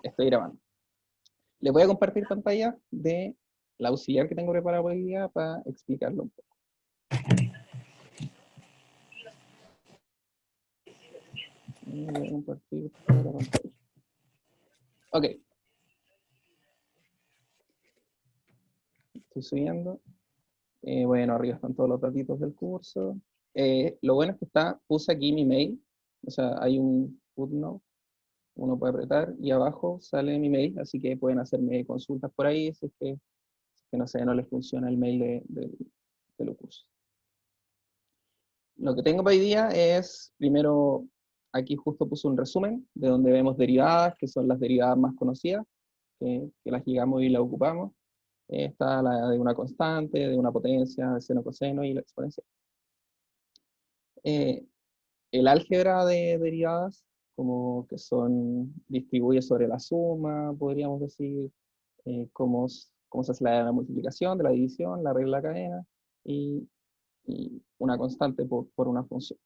Estoy grabando. Les voy a compartir pantalla de la auxiliar que tengo preparada hoy día para explicarlo un poco. Voy a compartir toda la pantalla. Ok. Estoy subiendo. Bueno, arriba están todos los datitos del curso. Lo bueno es que puse aquí mi mail. O sea, hay un footnote. Uno puede apretar y abajo sale mi mail, así que pueden hacerme consultas por ahí si es que no sé, no les funciona el mail de los cursos. Lo que tengo para hoy día es, primero, aquí justo puse un resumen de donde vemos derivadas, que son las derivadas más conocidas, que las llegamos y las ocupamos. Está la de una constante, de una potencia, de seno, coseno y la exponencial. Eh, el álgebra de derivadas, como que distribuye sobre la suma, podríamos decir, cómo se hace la multiplicación, de la división, la regla de la cadena, y una constante por una función.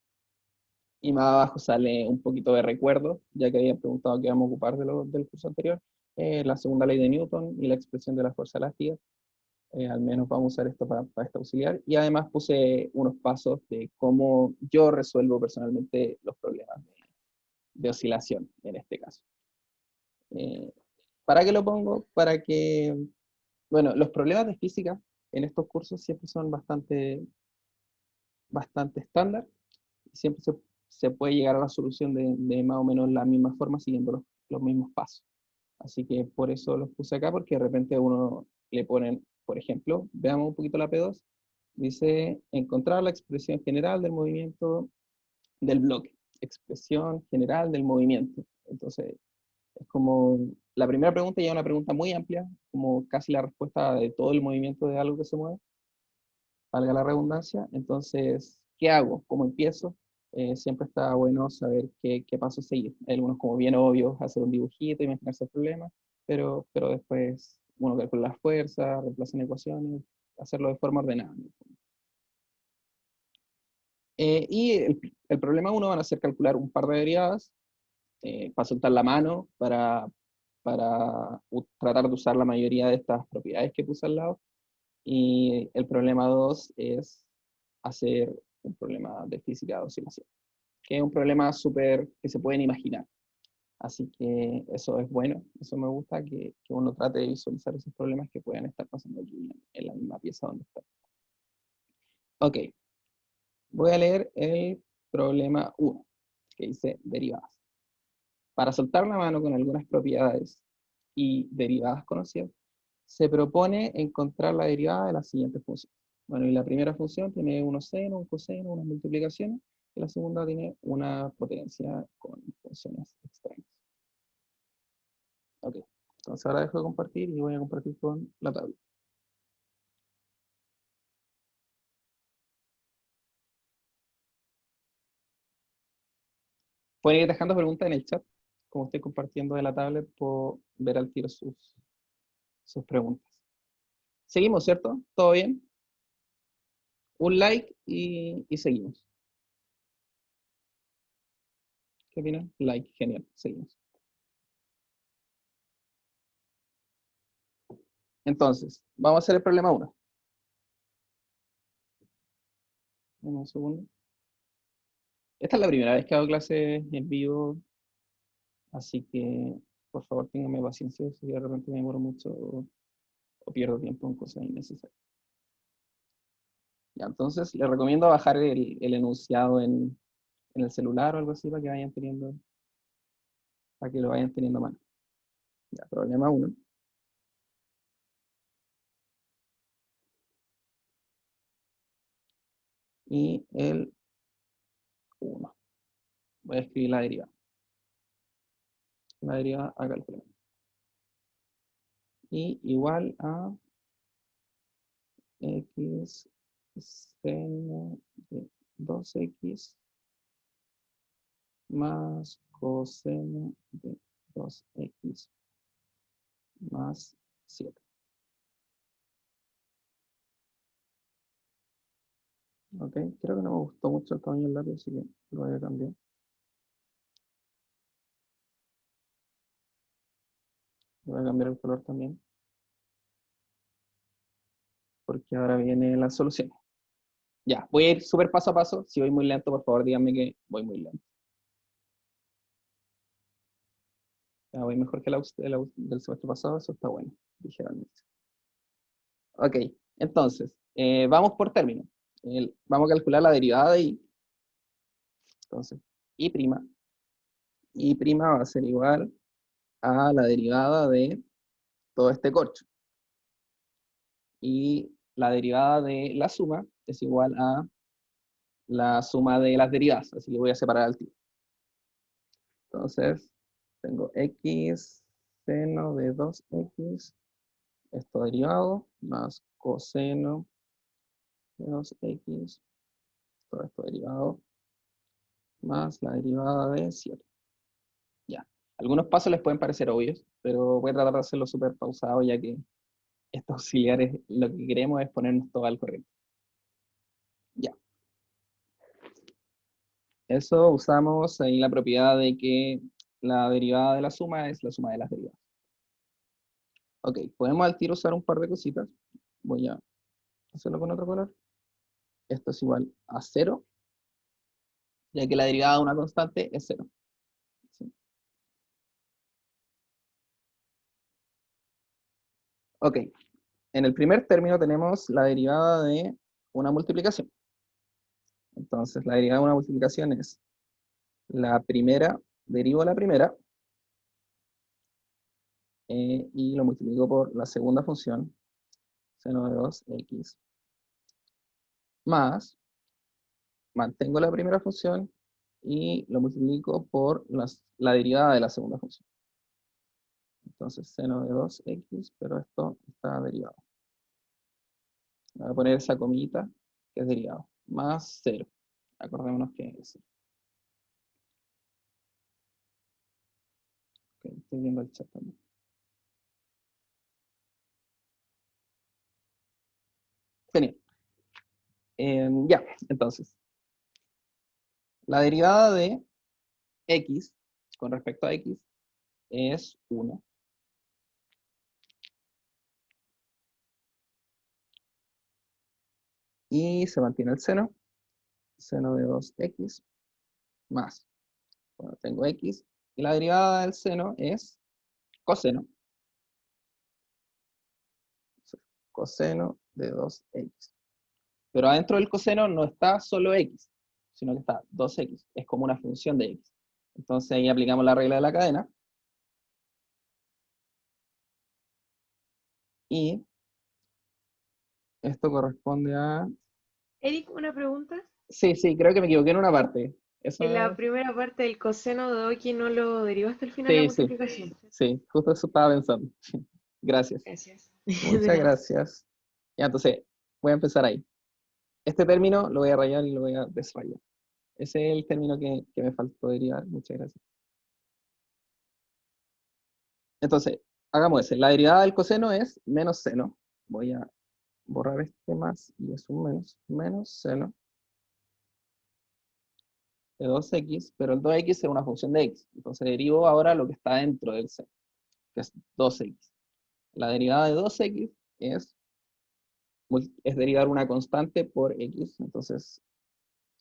Y más abajo sale un poquito de recuerdo, ya que había preguntado qué vamos a ocupar del curso anterior, la segunda ley de Newton y la expresión de la fuerza elástica. Al menos vamos a usar esto para esta auxiliar. Y además puse unos pasos de cómo yo resuelvo personalmente los problemas de oscilación, en este caso. ¿Para qué lo pongo? Para que, bueno, los problemas de física en estos cursos siempre son bastante estándar. Siempre se puede llegar a la solución de más o menos la misma forma siguiendo los mismos pasos. Así que por eso los puse acá, porque de repente a uno le ponen, por ejemplo, veamos un poquito la P2, dice encontrar la expresión general del movimiento del bloque, expresión general del movimiento. Entonces, es como, la primera pregunta ya es una pregunta muy amplia, como casi la respuesta de todo el movimiento de algo que se mueve, valga la redundancia. Entonces, ¿qué hago? ¿Cómo empiezo? Siempre está bueno saber qué paso seguir. Hay algunos como bien obvios, hacer un dibujito, imaginarse el problema, pero después uno calcula las fuerzas, reemplaza en ecuaciones, hacerlo de forma ordenada. Y el problema uno van a ser calcular un par de derivadas, para soltar la mano, para tratar de usar la mayoría de estas propiedades que puse al lado. Y el problema 2 es hacer un problema de física de oscilación, que es un problema súper que se pueden imaginar. Así que eso es bueno, eso me gusta, que uno trate de visualizar esos problemas que pueden estar pasando aquí en la misma pieza donde está. Ok, voy a leer el problema 1, que dice derivadas. Para soltar la mano con algunas propiedades y derivadas conocidas, se propone encontrar la derivada de la siguiente función. Bueno, y la primera función tiene unos seno, un coseno, unas multiplicaciones, y la segunda tiene una potencia con funciones extrañas. Ok, entonces ahora dejo de compartir y voy a compartir con la tabla. Pueden ir dejando preguntas en el chat, como estoy compartiendo de la tablet, puedo ver al tiro sus preguntas. Seguimos, ¿cierto? ¿Todo bien? Un like y seguimos. ¿Qué opinan? Like, genial, seguimos. Entonces, vamos a hacer el problema 1. Un segundo. Esta es la primera vez que hago clases en vivo, así que por favor ténganme paciencia si de repente me demoro mucho o pierdo tiempo en cosas innecesarias. Ya, entonces les recomiendo bajar el enunciado en el celular o algo así para que lo vayan teniendo a mano. Ya, problema 1. Y el 1. Voy a escribir la derivada. La derivada acá el problema. Y igual a x seno de 2x más coseno de 2x más 7. Ok, creo que no me gustó mucho el tamaño del lápiz, así que lo voy a cambiar. Voy a cambiar el color también, porque ahora viene la solución. Ya, voy a ir súper paso a paso. Si voy muy lento, por favor, díganme que voy muy lento. Ya, voy mejor que del semestre pasado, eso está bueno, ligeramente. Ok, entonces, vamos por términos. Vamos a calcular la derivada de y. Entonces, y prima va a ser igual a la derivada de todo este corcho. Y la derivada de la suma es igual a la suma de las derivadas, así que voy a separar al tiro. Entonces, tengo x seno de 2x, esto derivado, más coseno de 2x, todo esto derivado, más la derivada de 7. Ya. Algunos pasos les pueden parecer obvios, pero voy a tratar de hacerlo súper pausado, ya que estos auxiliares lo que queremos es ponernos todo al corriente. Ya. Eso usamos ahí la propiedad de que la derivada de la suma es la suma de las derivadas. Ok, podemos al tiro usar un par de cositas. Voy a hacerlo con otro color. Esto es igual a 0, ya que la derivada de una constante es 0. ¿Sí? Ok, en el primer término tenemos la derivada de una multiplicación. Entonces, la derivada de una multiplicación es la primera, derivo la primera, y lo multiplico por la segunda función, seno de 2x, más, mantengo la primera función y lo multiplico por la derivada de la segunda función. Entonces, seno de 2x, pero esto está derivado. Voy a poner esa comita que es derivado, más 0. Acordémonos que es 0. Okay, estoy viendo el chat también. Genial. Ya, entonces, la derivada de x con respecto a x es 1. Y se mantiene el seno, seno de 2x más. Bueno, tengo x, y la derivada del seno es coseno. Coseno de 2x. Pero adentro del coseno no está solo x, sino que está 2x. Es como una función de x. Entonces ahí aplicamos la regla de la cadena. Y esto corresponde a... Eric, una pregunta. Sí, sí, creo que me equivoqué en una parte. En Eso la es... primera parte del coseno de Oki no lo derivaste al final la Sí, sí, multiplicación. sí, justo eso estaba pensando. Gracias. Gracias. De Muchas nada. gracias. Ya, entonces, voy a empezar ahí. Este término lo voy a rayar y lo voy a desrayar. Ese es el término que me faltó derivar. Muchas gracias. Entonces, hagamos ese. La derivada del coseno es menos seno. Voy a borrar este más y es un menos seno de 2x, pero el 2x es una función de x. Entonces derivo ahora lo que está dentro del seno, que es 2x. La derivada de 2x es derivar una constante por x. Entonces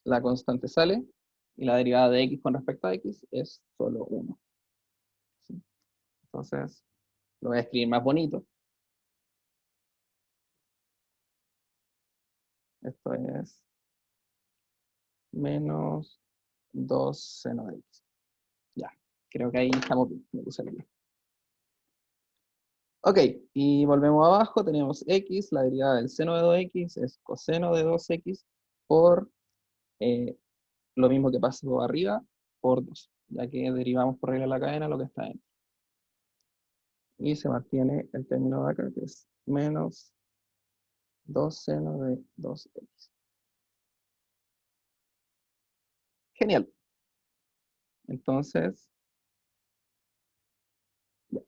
la constante sale y la derivada de x con respecto a x es solo 1. ¿Sí? Entonces lo voy a escribir más bonito. Esto es menos 2 seno de x. Ya, creo que ahí estamos bien. Me puse bien. Ok, y volvemos abajo, tenemos x, la derivada del seno de 2x es coseno de 2x por eh, lo mismo que pasó arriba, por 2, ya que derivamos por regla de la cadena lo que está dentro. Y se mantiene el término de acá, que es menos 2 seno de 2x. Genial. Entonces, ya.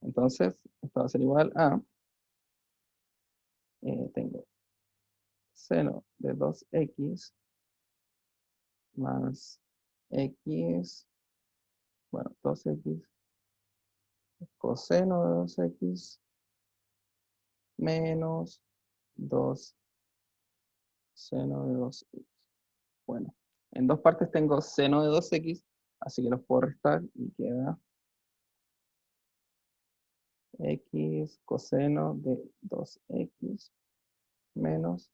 Entonces, esto va a ser igual a, tengo seno de 2x más x, bueno, 2x coseno de 2x menos 2 seno de 2x. Bueno, en dos partes tengo seno de 2x, así que los puedo restar y queda x coseno de 2x menos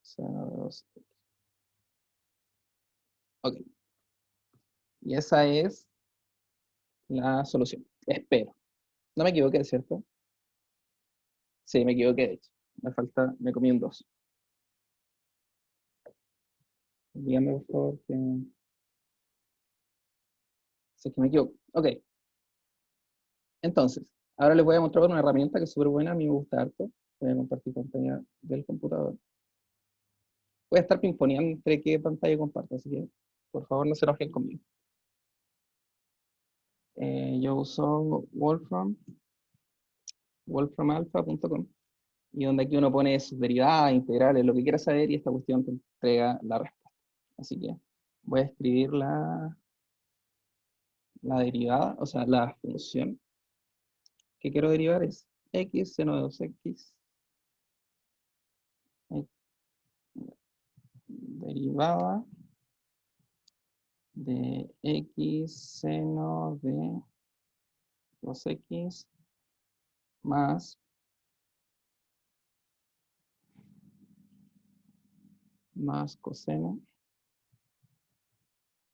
seno de 2x. Ok, y esa es la solución. Espero. No me equivoqué, ¿cierto? Sí, me equivoqué, de hecho. Me comí un 2. Dígame, por favor, que si es que me equivoco. Ok, entonces, ahora les voy a mostrar una herramienta que es súper buena, a mí me gusta harto. Voy a compartir pantalla del computador. Voy a estar pimponeando entre qué pantalla comparto, así que por favor no se enojen conmigo. Yo uso wolframalpha.com, y donde aquí uno pone sus derivadas, integrales, lo que quiera saber, y esta cuestión te entrega la respuesta. Así que voy a escribir la derivada, o sea, la función que quiero derivar es x seno de 2x derivada de x seno de 2x más coseno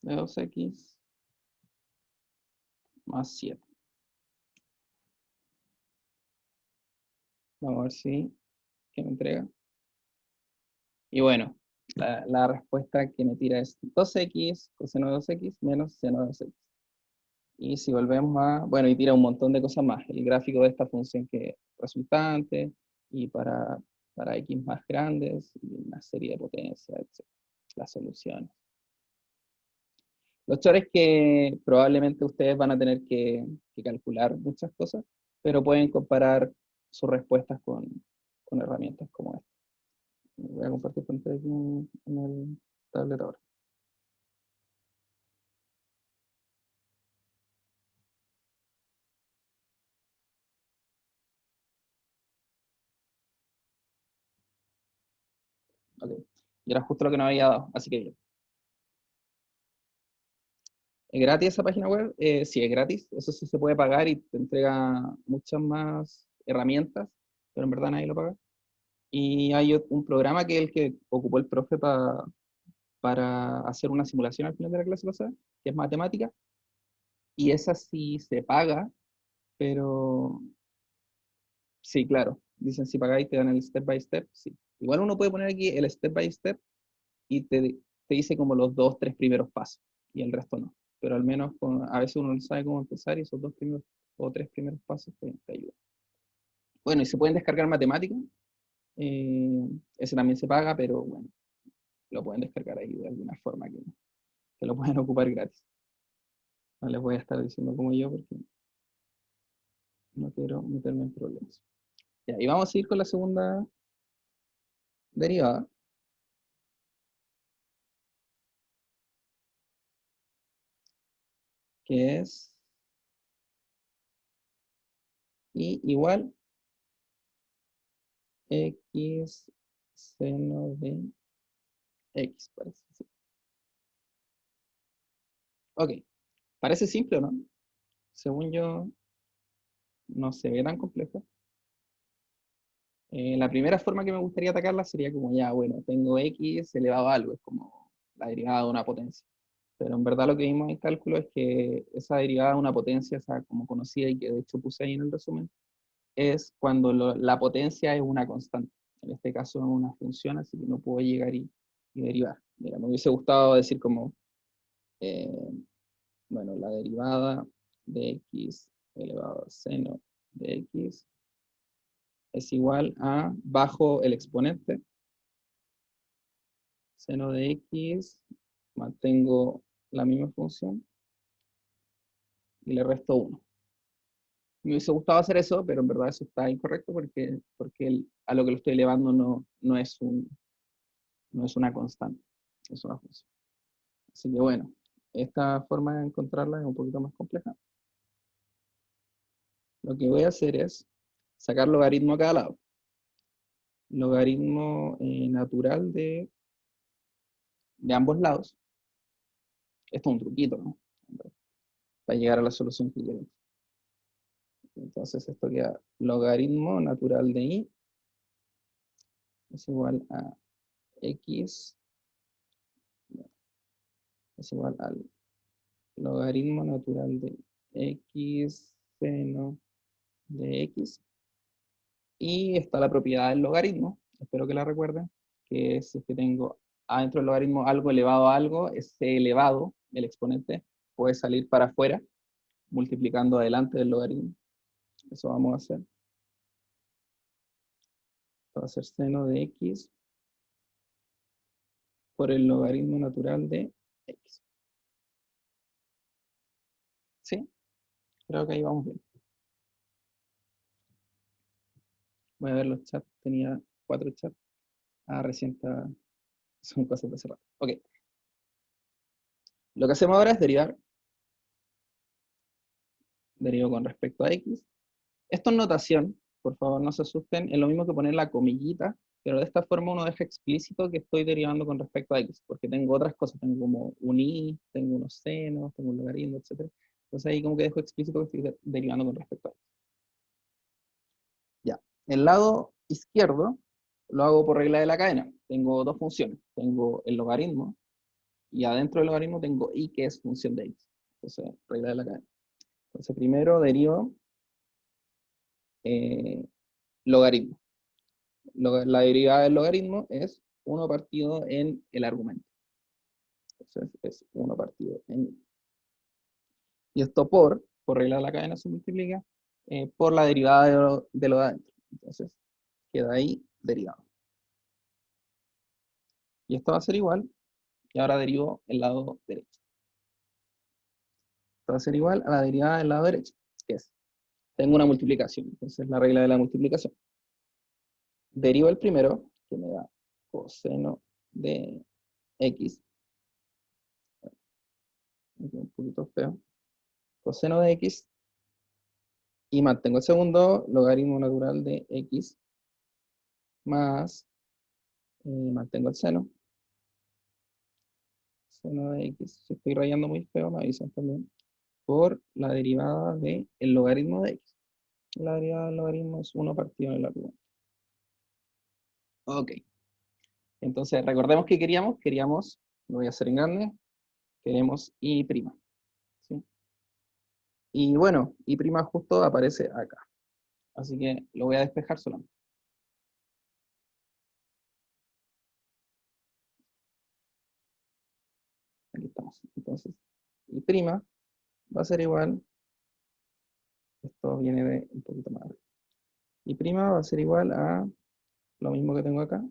de 2x más 7. Vamos a ver si que me entrega. Y bueno, la respuesta que me tira es 2x coseno de 2x menos seno de 2x. Y si volvemos a, bueno, y tira un montón de cosas más. El gráfico de esta función que es resultante, y para x más grandes, y una serie de potencias, etc. Las soluciones. Lo choro es que probablemente ustedes van a tener que calcular muchas cosas, pero pueden comparar sus respuestas con herramientas como esta. Voy a compartir pantalla aquí en el tablet ahora. Okay. Y era justo lo que nos había dado, así que bien. ¿Es gratis esa página web? Sí, es gratis. Eso sí se puede pagar y te entrega muchas más herramientas, pero en verdad nadie lo paga. Y hay un programa que es el que ocupó el profe para hacer una simulación al final de la clase pasada, que es matemática, y esa sí se paga, pero sí, claro, dicen si pagáis te dan el step by step, sí. Igual uno puede poner aquí el step by step y te dice como los dos, tres primeros pasos, y el resto no. Pero al menos a veces uno no sabe cómo empezar y esos dos primeros o tres primeros pasos te ayudan. Bueno, y se pueden descargar matemáticas, ese también se paga, pero bueno, lo pueden descargar ahí de alguna forma que lo pueden ocupar gratis. No les voy a estar diciendo como yo porque no quiero meterme en problemas. Ya, y vamos a ir con la segunda derivada, que es y igual x seno de x, parece. Sí. Ok, parece simple, ¿no? Según yo, no se ve tan complejo. La primera forma que me gustaría atacarla sería como ya, bueno, tengo x elevado a algo, es como la derivada de una potencia. Pero en verdad lo que vimos en cálculo es que esa derivada de una potencia, esa como conocida y que de hecho puse ahí en el resumen, es cuando la potencia es una constante. En este caso es una función, así que no puedo llegar y derivar. Mira, me hubiese gustado decir como, eh, bueno, la derivada de x elevado a seno de x es igual a bajo el exponente, seno de x, mantengo la misma función y le resto 1. Me hubiese gustado hacer eso, pero en verdad eso está incorrecto porque a lo que lo estoy elevando no es una constante, es una función. Así que bueno, esta forma de encontrarla es un poquito más compleja. lo que voy a hacer es sacar logaritmo a cada lado. Logaritmo natural de ambos lados. Esto es un truquito, ¿no? Para llegar a la solución que queremos. Entonces esto queda logaritmo natural de y es igual a x es igual al logaritmo natural de x seno de x. Y está la propiedad del logaritmo, espero que la recuerden, que si es que tengo adentro del logaritmo algo elevado a algo, ese elevado, el exponente, puede salir para afuera, multiplicando adelante del logaritmo. Eso vamos a hacer. Va a ser seno de x por el logaritmo natural de x. ¿Sí? Creo que ahí vamos bien. Voy a ver los chats, tenía 4 chats. Ah, recién está, son cosas de cerrar. Ok. Lo que hacemos ahora es derivar. Derivo con respecto a x. Esto es notación, por favor no se asusten, es lo mismo que poner la comillita, pero de esta forma uno deja explícito que estoy derivando con respecto a x, porque tengo otras cosas, tengo como un y, tengo unos senos, tengo un logaritmo, etc. Entonces ahí como que dejo explícito que estoy derivando con respecto a x. Ya, el lado izquierdo lo hago por regla de la cadena. Tengo dos funciones, tengo el logaritmo, y adentro del logaritmo tengo y, que es función de x. Entonces, regla de la cadena. Entonces primero derivo logaritmo. La derivada del logaritmo es 1 partido en el argumento. Entonces es 1 partido en. Y esto por regla de la cadena se multiplica por la derivada de lo de adentro. Entonces queda ahí derivado. Y esto va a ser igual, y ahora derivo el lado derecho. Esto va a ser igual a la derivada del lado derecho, que es, tengo una multiplicación, entonces la regla de la multiplicación. Derivo el primero, que me da coseno de x. Un poquito feo. Coseno de x. Y mantengo el segundo, logaritmo natural de x, más, mantengo el seno. Seno de x, si estoy rayando muy feo, me avisan también. Por la derivada del logaritmo de x. La derivada del logaritmo es 1 partido en el argumento. Ok. Entonces, recordemos que queríamos, lo voy a hacer en grande, queremos y prima. ¿Sí? Y bueno, y prima justo aparece acá. Así que lo voy a despejar solamente. Aquí estamos. Entonces, y prima va a ser igual, esto viene de un poquito más arriba. Y prima va a ser igual a lo mismo que tengo acá,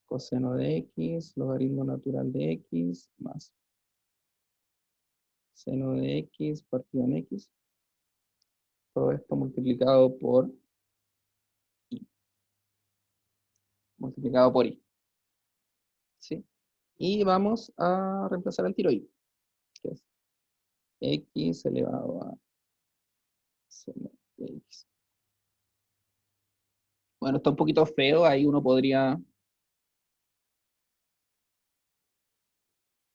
coseno de x, logaritmo natural de x, más seno de x partido en x. Todo esto multiplicado por y. Multiplicado por y. ¿Sí? Y vamos a reemplazar el tiro y, que es x elevado a seno de x. Bueno, está un poquito feo, ahí uno podría,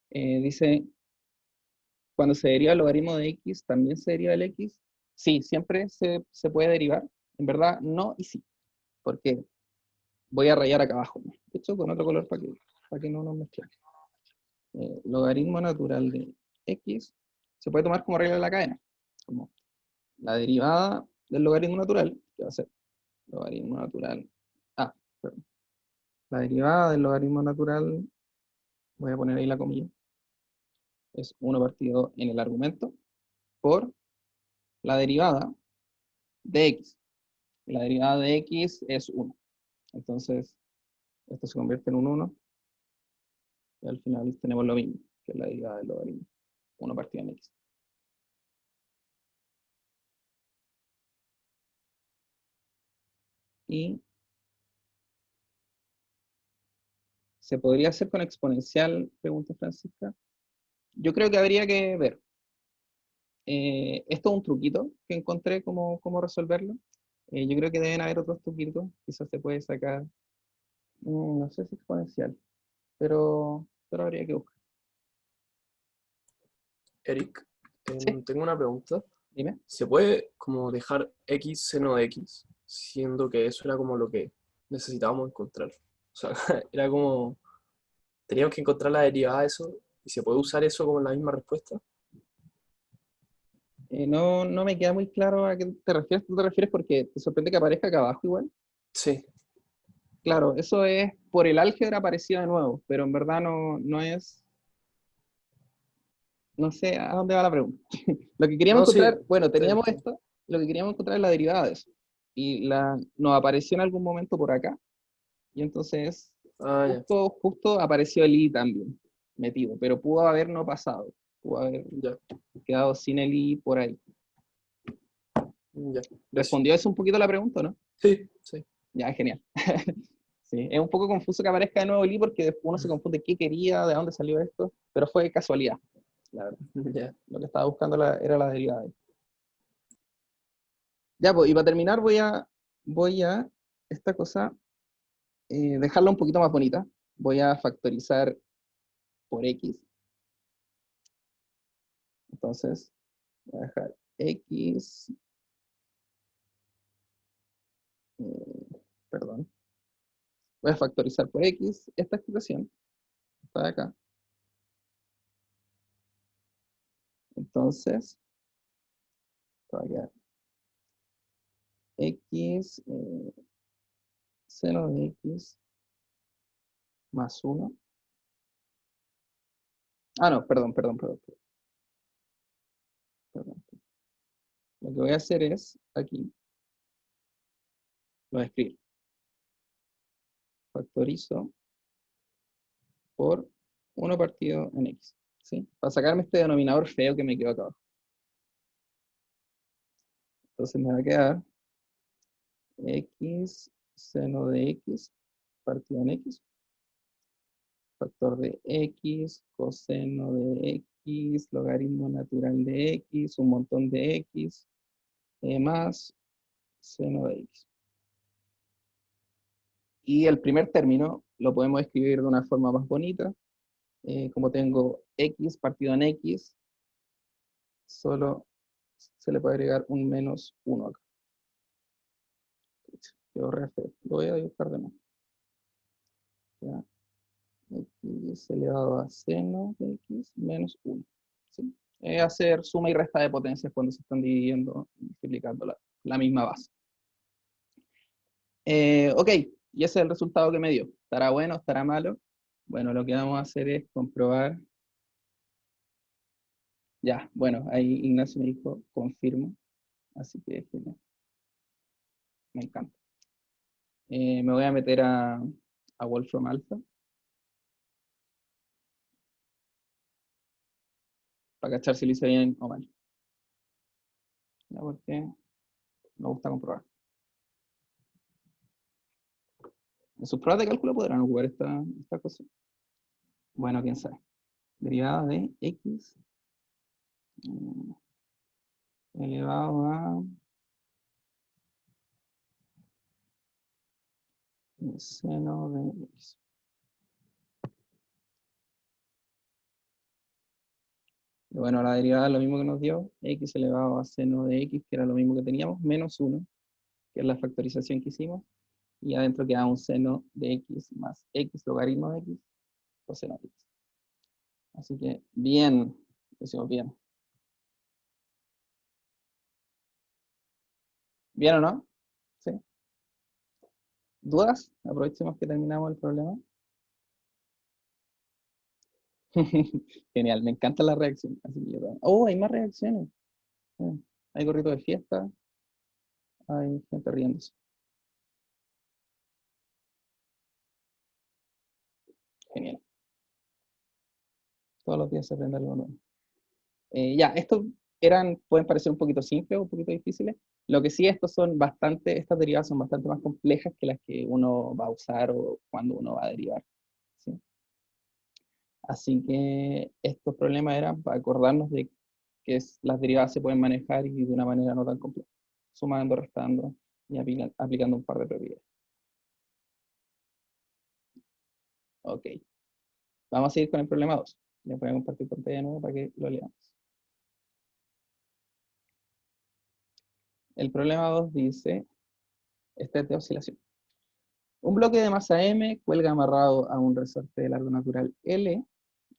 dice, cuando se deriva el logaritmo de x, ¿también se deriva el x? Sí, siempre se puede derivar. En verdad, no y sí. Porque voy a rayar acá abajo, ¿no? De hecho, con otro color para que no nos mezclemos. Logaritmo natural de x se puede tomar como regla de la cadena. Como la derivada del logaritmo natural, que va a ser logaritmo natural. Ah, perdón. La derivada del logaritmo natural, voy a poner ahí la comilla, es 1 partido en el argumento por la derivada de x. La derivada de x es 1. Entonces, esto se convierte en un 1. Y al final tenemos lo mismo, que es la derivada del logaritmo. 1 partido en x. Y ¿se podría hacer con exponencial? Pregunta Francisca. Yo creo que habría que ver. esto es un truquito que encontré cómo resolverlo. Yo creo que deben haber otros truquitos. Quizás se puede sacar, no sé si exponencial, pero habría que buscar. Eric, Sí, tengo una pregunta. dime. ¿Se puede como dejar x seno de x, siendo que eso era como lo que necesitábamos encontrar? O sea, era como, teníamos que encontrar la derivada de eso, y se puede usar eso como en la misma respuesta. No me queda muy claro a qué te refieres. ¿Tú te refieres porque te sorprende que aparezca acá abajo igual? Sí. Claro, eso es por el álgebra aparecido de nuevo, pero en verdad no es, no sé a dónde va la pregunta. Lo que queríamos No, sí, encontrar, bueno, está bien, teníamos está bien. esto, lo que queríamos encontrar es la derivada de eso. Y nos apareció en algún momento por acá, y entonces Ah, ya, justo apareció el i también metido, pero pudo haber no pasado, pudo haber ya, quedado sin el i por ahí. ya. Eso. ¿Respondió eso un poquito la pregunta, no? Sí, sí. Ya, genial. Sí, es un poco confuso que aparezca de nuevo el i porque después uno se confunde qué quería, de dónde salió esto, pero fue casualidad, la verdad. Ya. Lo que estaba buscando era la derivada. Ya, pues, y para terminar voy a esta cosa, dejarla un poquito más bonita. Voy a factorizar por x. Entonces, voy a dejar x, perdón, voy a factorizar por x esta expresión, está de acá. Entonces, va a quedar x, seno de x más 1. Ah, no, perdón. Lo que voy a hacer es, aquí, lo voy a escribir. Factorizo por 1 partido en x. ¿Sí? Para sacarme este denominador feo que me quedó acá abajo. Entonces me va a quedar x seno de x partido en x, factor de x, coseno de x, logaritmo natural de x, un montón de x, más seno de x. Y el primer término lo podemos escribir de una forma más bonita. Como tengo x partido en x, solo se le puede agregar un menos 1 acá. Quedó re feo. Lo voy a dibujar de nuevo. ¿Ya? X elevado a seno de x menos 1. ¿Sí? Hacer suma y resta de potencias cuando se están dividiendo y multiplicando la misma base. Ok, y ese es el resultado que me dio. ¿Estará bueno? ¿Estará malo? Bueno, lo que vamos a hacer es comprobar. Ya, bueno, ahí Ignacio me dijo confirmo. Así que genial. Me encanta. Me voy a meter a Wolfram Alpha para cachar si lo hice bien o mal. Ya, porque me gusta comprobar. ¿En sus pruebas de cálculo podrán ocupar esta cosa? Bueno, quién sabe. Derivada de x elevado a seno de x. Y bueno, la derivada es lo mismo que nos dio, x elevado a seno de x, que era lo mismo que teníamos, menos 1, que es la factorización que hicimos, y adentro queda un seno de x más x logaritmo de x, coseno de x. Así que bien, lo hicimos bien. ¿Bien o no? ¿Sí? ¿Dudas? Aprovechemos que terminamos el problema. Genial, me encanta la reacción. Así que oh, hay más reacciones. Hay gorrito de fiesta, hay gente riéndose. Genial. Todos los días se aprende algo nuevo. Ya, estos pueden parecer un poquito simples o un poquito difíciles. Lo que sí, estas derivadas son bastante más complejas que las que uno va a usar o cuando uno va a derivar. ¿Sí? Así que estos problemas eran para acordarnos de las derivadas se pueden manejar y de una manera no tan compleja, sumando, restando y aplicando un par de propiedades. Ok, vamos a seguir con el problema 2. Les voy a compartir pantalla de nuevo para que lo leamos. El problema 2 dice, este es de oscilación. Un bloque de masa M cuelga amarrado a un resorte de largo natural L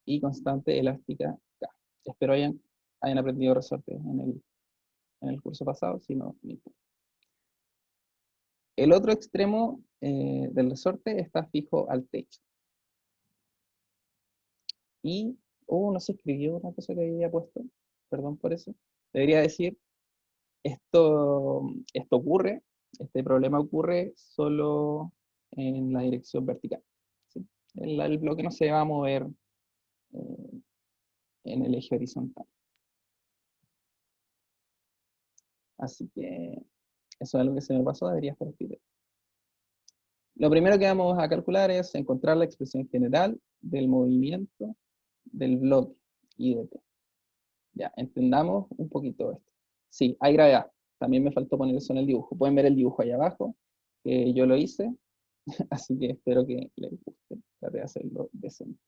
y constante elástica K. Espero hayan aprendido resortes en el curso pasado, si no, no importa. El otro extremo del resorte está fijo al techo. Y, no se escribió una cosa que había puesto, perdón por eso. Debería decir, esto ocurre, este problema ocurre solo en la dirección vertical. ¿Sí? El bloque no se va a mover en el eje horizontal. Así que eso es algo que se me pasó, debería estar escrito. Lo primero que vamos a calcular es encontrar la expresión general del movimiento del bloque I de t. Ya, entendamos un poquito esto. Sí, hay gravedad. También me faltó poner eso en el dibujo. Pueden ver el dibujo ahí abajo, que yo lo hice, así que espero que les guste. Traté de hacerlo decente.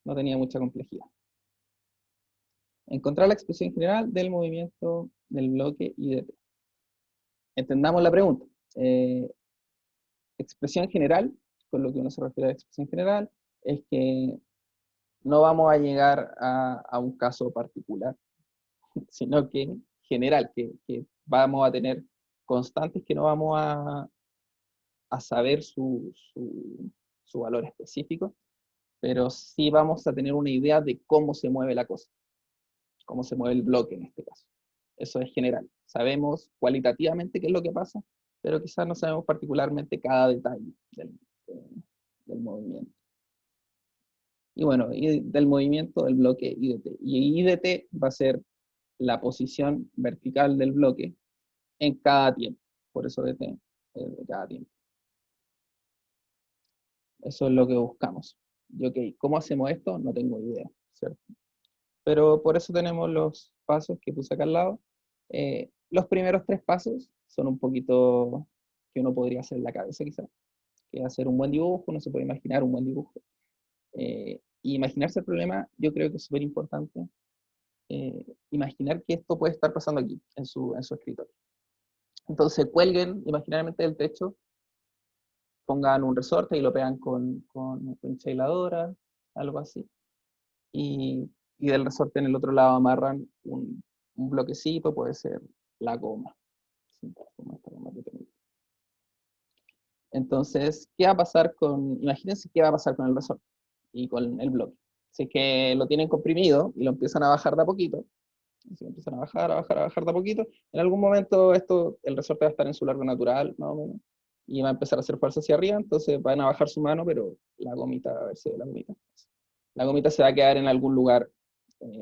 No tenía mucha complejidad. Encontrar la expresión general del movimiento del bloque I de t. Entendamos la pregunta. Expresión general, con lo que uno se refiere a expresión general, es que no vamos a llegar a un caso particular, sino que general, que vamos a tener constantes que no vamos a saber su valor específico, pero sí vamos a tener una idea de cómo se mueve la cosa, cómo se mueve el bloque en este caso. Eso es general. Sabemos cualitativamente qué es lo que pasa, pero quizás no sabemos particularmente cada detalle del movimiento. Y bueno, y del movimiento del bloque I de t. Y I de t va a ser la posición vertical del bloque en cada tiempo. Por eso de t, de cada tiempo. Eso es lo que buscamos. Y ok, ¿cómo hacemos esto? No tengo idea, ¿cierto? Pero por eso tenemos los pasos que puse acá al lado. Los primeros 3 pasos son un poquito que uno podría hacer en la cabeza quizás, que es hacer un buen dibujo, uno se puede imaginar un buen dibujo. Y imaginarse el problema, yo creo que es súper importante. Imaginar que esto puede estar pasando aquí, en su escritorio. Entonces cuelguen imaginariamente del techo, pongan un resorte y lo pegan con pincha hiladora, algo así. Y del resorte en el otro lado amarran un bloquecito, puede ser la goma. ¿Sí? Como esta goma que tengo. Entonces, ¿qué va a pasar imagínense qué va a pasar con el resorte y con el bloque? Si es que lo tienen comprimido y lo empiezan a bajar de a poquito, si empiezan a bajar, a bajar, a bajar de a poquito, en algún momento el resorte va a estar en su largo natural, más o menos, y va a empezar a hacer fuerza hacia arriba, entonces van a bajar su mano, pero la gomita, a ver si la gomita se va a quedar en algún lugar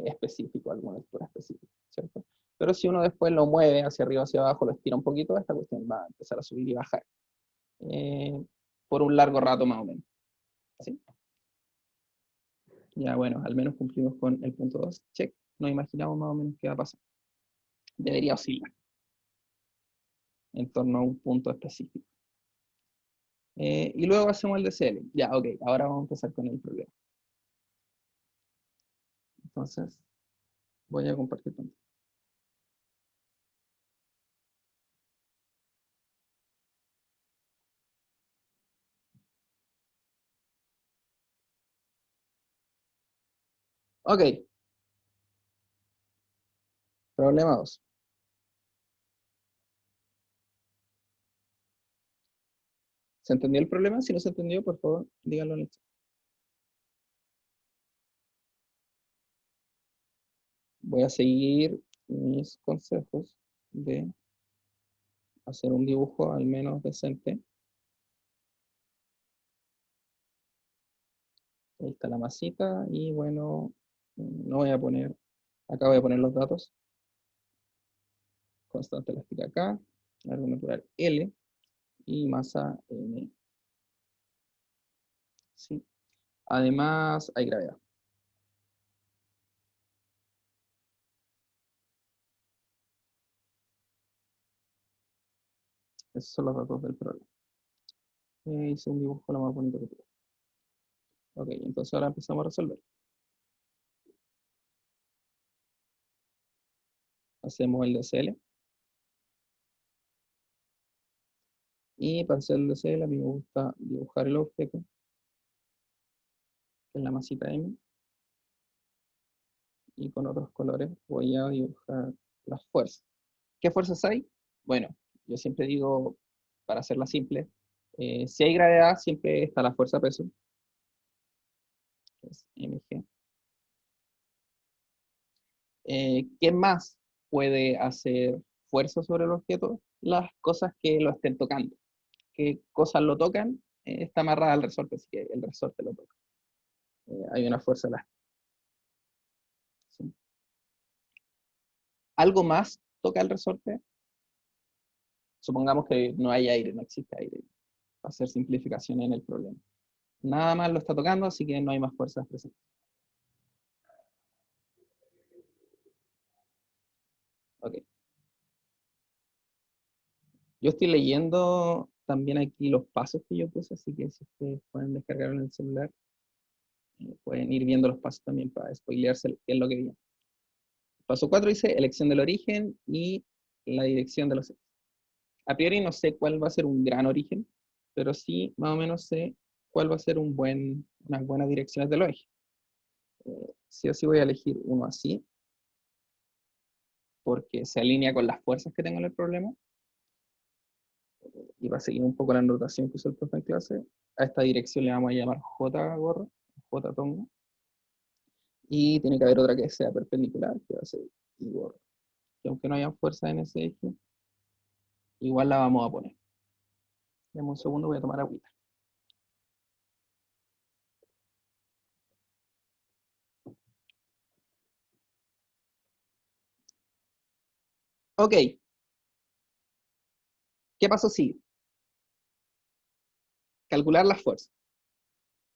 específico, alguna altura específica, ¿cierto? Pero si uno después lo mueve hacia arriba, hacia abajo, lo estira un poquito, esta cuestión va a empezar a subir y bajar por un largo rato más o menos. ¿Sí? Ya bueno, al menos cumplimos con el punto 2. Check. Nos imaginamos más o menos qué va a pasar. Debería oscilar en torno a un punto específico. Y luego hacemos el DCL. Ya, ok, ahora vamos a empezar con el problema. Entonces, voy a compartir pantalla. Ok, problema 2. ¿Se entendió el problema? Si no se entendió, por favor, díganlo en el chat. Voy a seguir mis consejos de hacer un dibujo al menos decente. Ahí está la masita y bueno, no voy a poner, acá voy a poner los datos. Constante elástica acá, largo natural L y masa M. ¿Sí? Además hay gravedad. Esos son los datos del problema. Hice un dibujo lo más bonito que tuve. Ok, entonces ahora empezamos a resolver. Hacemos el DCL. Y para hacer el DCL a mí me gusta dibujar el objeto, que es la masita M. Y con otros colores voy a dibujar las fuerzas. ¿Qué fuerzas hay? Bueno, yo siempre digo, para hacerla simple, si hay gravedad, siempre está la fuerza peso, que es mg. ¿Qué más puede hacer fuerza sobre el objeto? Las cosas que lo estén tocando. ¿Qué cosas lo tocan? Está amarrada al resorte, así que el resorte lo toca. Hay una fuerza elástica. ¿Sí? ¿Algo más toca el resorte? Supongamos que no hay aire, no existe aire. Para hacer simplificación en el problema. Nada más lo está tocando, así que no hay más fuerzas presentes. Ok. Yo estoy leyendo también aquí los pasos que yo puse, así que si ustedes pueden descargar en el celular, pueden ir viendo los pasos también para spoilearse qué es lo que viene. Paso 4 dice elección del origen y la dirección de los ejes. A priori no sé cuál va a ser un gran origen, pero sí más o menos sé cuál va a ser unas buenas direcciones de los ejes. Sí o sí voy a elegir uno así, porque se alinea con las fuerzas que tengo en el problema. Y va a seguir un poco la notación que usó el profe en clase. A esta dirección le vamos a llamar J gorro, J tongo. Y tiene que haber otra que sea perpendicular, que va a ser I gorro. Que aunque no haya fuerza en ese eje, igual la vamos a poner. Dame un segundo, voy a tomar agüita. Ok. ¿Qué paso sigue? Calcular las fuerzas.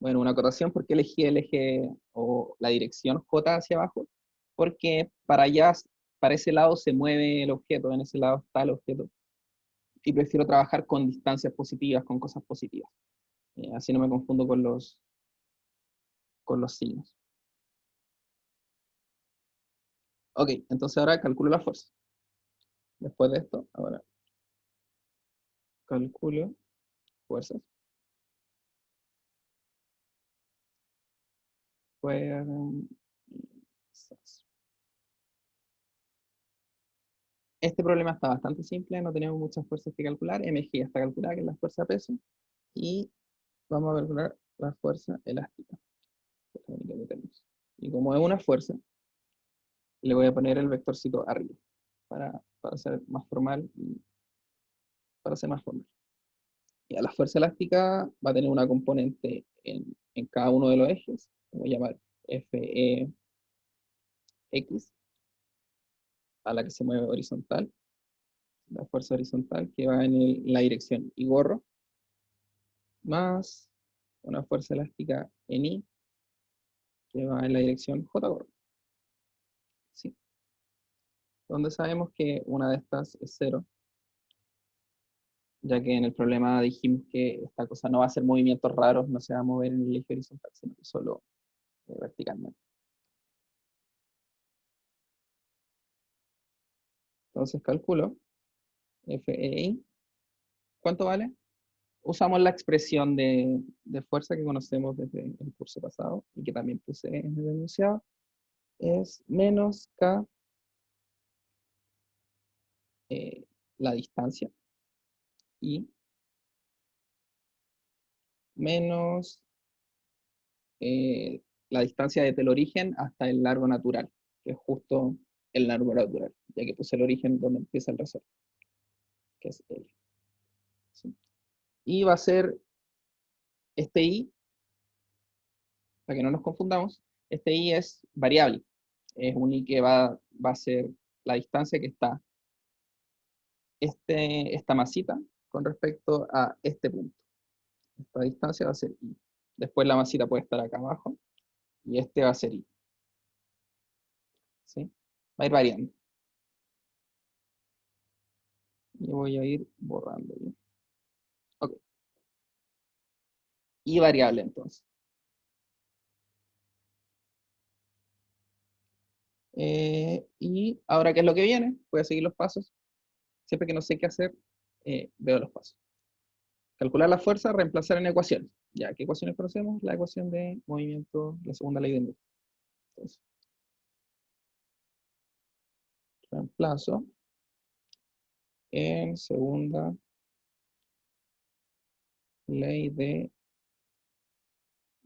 Bueno, una acotación, ¿por qué elegí el eje o la dirección J hacia abajo? Porque para allá, para ese lado se mueve el objeto, en ese lado está el objeto. Y prefiero trabajar con distancias positivas, con cosas positivas. Así no me confundo con los signos. Ok, entonces ahora calculo la fuerza. Después de esto, ahora calculo fuerzas. Este problema está bastante simple, no tenemos muchas fuerzas que calcular. Mg ya está calculada, que es la fuerza peso. Y vamos a calcular la fuerza elástica, que es la única que tenemos. Y como es una fuerza, le voy a poner el vectorcito arriba, para ser más formal y para ser más formal. Y a la fuerza elástica va a tener una componente en cada uno de los ejes, voy a llamar FEX, a la que se mueve horizontal, la fuerza horizontal que va en la dirección Y gorro, más una fuerza elástica en I, que va en la dirección J gorro. ¿Sí? Donde sabemos que una de estas es 0, ya que en el problema dijimos que esta cosa no va a hacer movimientos raros, no se va a mover en el eje horizontal, sino que solo verticalmente. Entonces calculo FEI. ¿Cuánto vale? Usamos la expresión de fuerza que conocemos desde el curso pasado y que también puse en el enunciado. Es menos K la distancia y menos la distancia desde el origen hasta el largo natural, que es justo el largo natural, ya que puse el origen donde empieza el resorte, que es L. ¿Sí? Y va a ser este I, para que no nos confundamos, este I es variable. Es un I que va a ser la distancia que está esta masita con respecto a este punto. Esta distancia va a ser I. Después la masita puede estar acá abajo y este va a ser I. ¿Sí? Va a ir variando. Y voy a ir borrando yo. Ok. Y variable entonces. Y ahora, ¿qué es lo que viene? Voy a seguir los pasos. Siempre que no sé qué hacer, veo los pasos. Calcular la fuerza, reemplazar en ecuaciones. Ya, ¿qué ecuaciones conocemos? La ecuación de movimiento, la segunda ley de Newton. Entonces, reemplazo en segunda ley de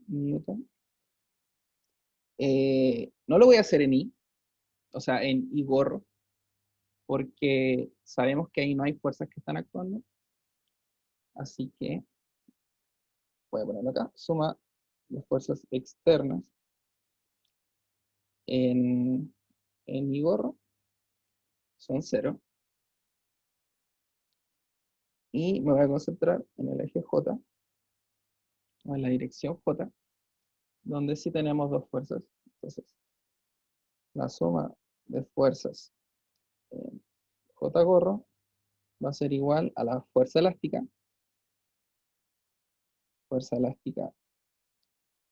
Newton. No lo voy a hacer en I, o sea, en I gorro, porque sabemos que ahí no hay fuerzas que están actuando. Así que voy a ponerlo acá. Suma las fuerzas externas en I gorro son 0. Y me voy a concentrar en el eje J, o en la dirección J, donde sí tenemos dos fuerzas. Entonces, la suma de fuerzas en J gorro va a ser igual a la fuerza elástica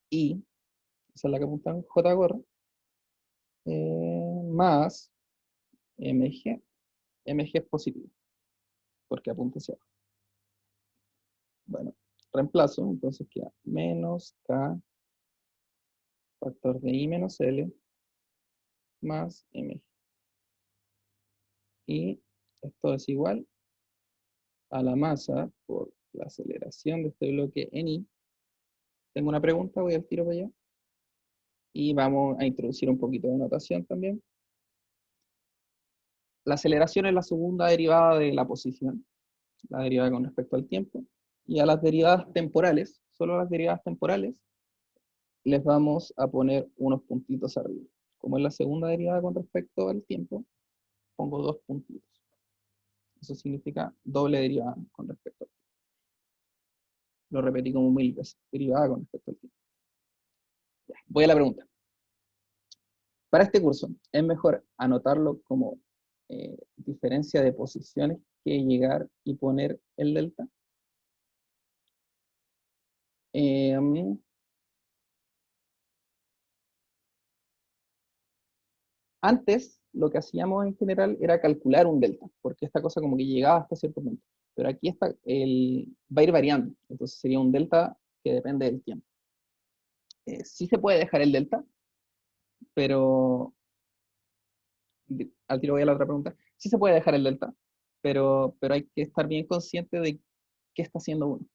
I, esa es la que apunta en J gorro, más mg. Mg es positivo, porque apunta hacia abajo. Bueno, reemplazo, entonces queda menos K factor de I menos L más mg. Y esto es igual a la masa por la aceleración de este bloque en I. Tengo una pregunta, voy al tiro para allá. Y vamos a introducir un poquito de notación también. La aceleración es la segunda derivada de la posición, la derivada con respecto al tiempo. Y a las derivadas temporales, solo a las derivadas temporales, les vamos a poner unos puntitos arriba. Como es la segunda derivada con respecto al tiempo, pongo 2 puntitos. Eso significa doble derivada con respecto al tiempo. Lo repetí como 1000 veces, derivada con respecto al tiempo. Ya, voy a la pregunta. Para este curso, es mejor anotarlo como diferencia de posiciones que llegar y poner el delta. Antes, lo que hacíamos en general era calcular un delta, porque esta cosa como que llegaba hasta cierto punto. Pero aquí va a ir variando, entonces sería un delta que depende del tiempo. Sí se puede dejar el delta, pero al tiro voy a la otra pregunta. Sí se puede dejar el delta, pero hay que estar bien consciente de qué está haciendo uno.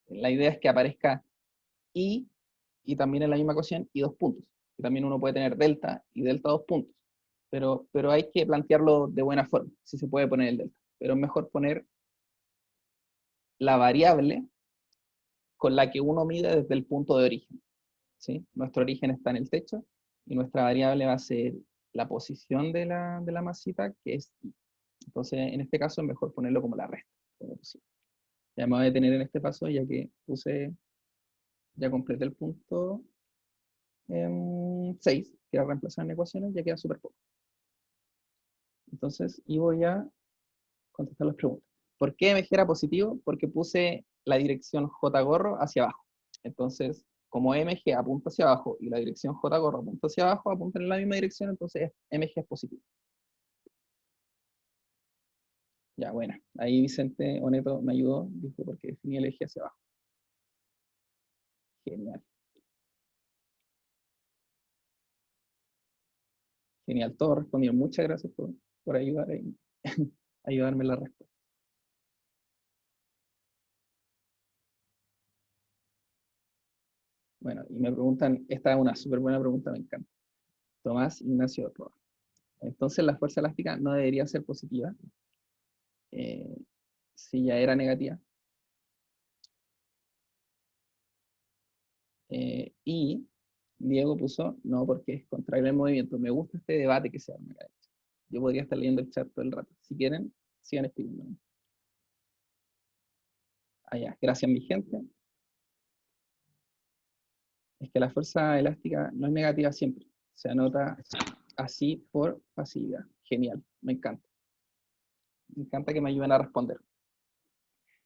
La idea es que aparezca y, y también en la misma ecuación, y 2 puntos. Y también uno puede tener delta y delta 2 puntos. Pero hay que plantearlo de buena forma, si se puede poner el delta. Pero es mejor poner la variable con la que uno mide desde el punto de origen. ¿Sí? Nuestro origen está en el techo y nuestra variable va a ser la posición de la masita, que es I. Entonces, en este caso es mejor ponerlo como la resta. Como ya me voy a detener en este paso, ya que ya completé el punto 6, que era reemplazar en ecuaciones, ya queda súper poco. Entonces, y voy a contestar las preguntas. ¿Por qué MG era positivo? Porque puse la dirección J gorro hacia abajo. Entonces, como MG apunta hacia abajo y la dirección J gorro apunta hacia abajo, apuntan en la misma dirección, entonces MG es positivo. Ya, bueno. Ahí Vicente Oneto me ayudó, dijo, porque definí el eje hacia abajo. Genial. Genial, todos respondieron. Muchas gracias por ayudar ayudarme en la respuesta. Bueno, y me preguntan, esta es una súper buena pregunta, me encanta. Tomás Ignacio Roa. Entonces la fuerza elástica no debería ser positiva, si ya era negativa. Y Diego puso, no, porque es contrario al movimiento. Me gusta este debate que se arma acá. Yo podría estar leyendo el chat todo el rato. Si quieren, sigan escribiendo. Allá, gracias mi gente. Es que la fuerza elástica no es negativa siempre. Se anota así por facilidad. Genial, me encanta. Me encanta que me ayuden a responder.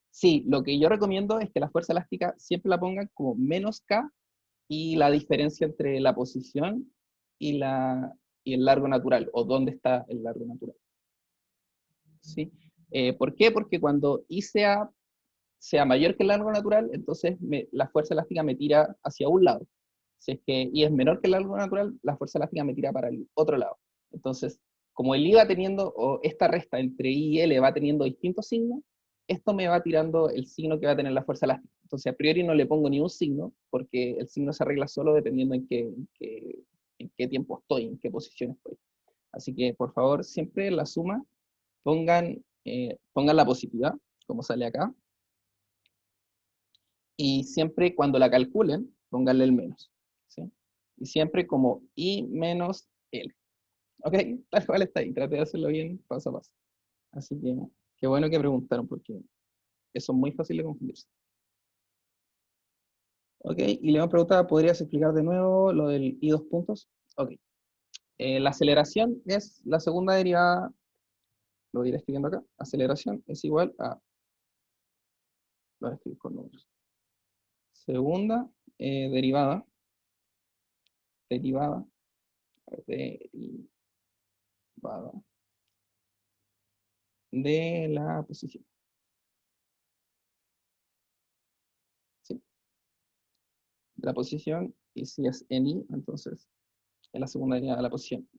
Sí, lo que yo recomiendo es que la fuerza elástica siempre la pongan como menos K y la diferencia entre la posición y, y el largo natural, o dónde está el largo natural. ¿Sí? ¿Por qué? Porque cuando I sea mayor que el largo natural, entonces la fuerza elástica me tira hacia un lado. Si es que I es menor que el largo natural, la fuerza elástica me tira para el otro lado. Entonces, como el I va teniendo, o esta resta entre I y L va teniendo distintos signos, esto me va tirando el signo que va a tener la fuerza elástica. Entonces, a priori no le pongo ni un signo, porque el signo se arregla solo dependiendo en qué tiempo estoy, en qué posición estoy. Así que, por favor, siempre la suma, pongan la positividad, como sale acá, y siempre cuando la calculen, pónganle el menos. ¿Sí? Y siempre como I menos L. ¿Ok? Tal cual está ahí. Traté de hacerlo bien paso a paso. Así que qué bueno que preguntaron porque eso es muy fácil de confundirse. ¿Ok? Y le hemos preguntado, ¿podrías explicar de nuevo lo del I dos puntos? Ok. La aceleración es la segunda derivada, lo iré escribiendo acá. Aceleración es igual a, lo voy a escribir con números. Segunda derivada, derivada, derivada de la posición. ¿Sí? De la posición, y si es en I, entonces es la segunda derivada de la posición.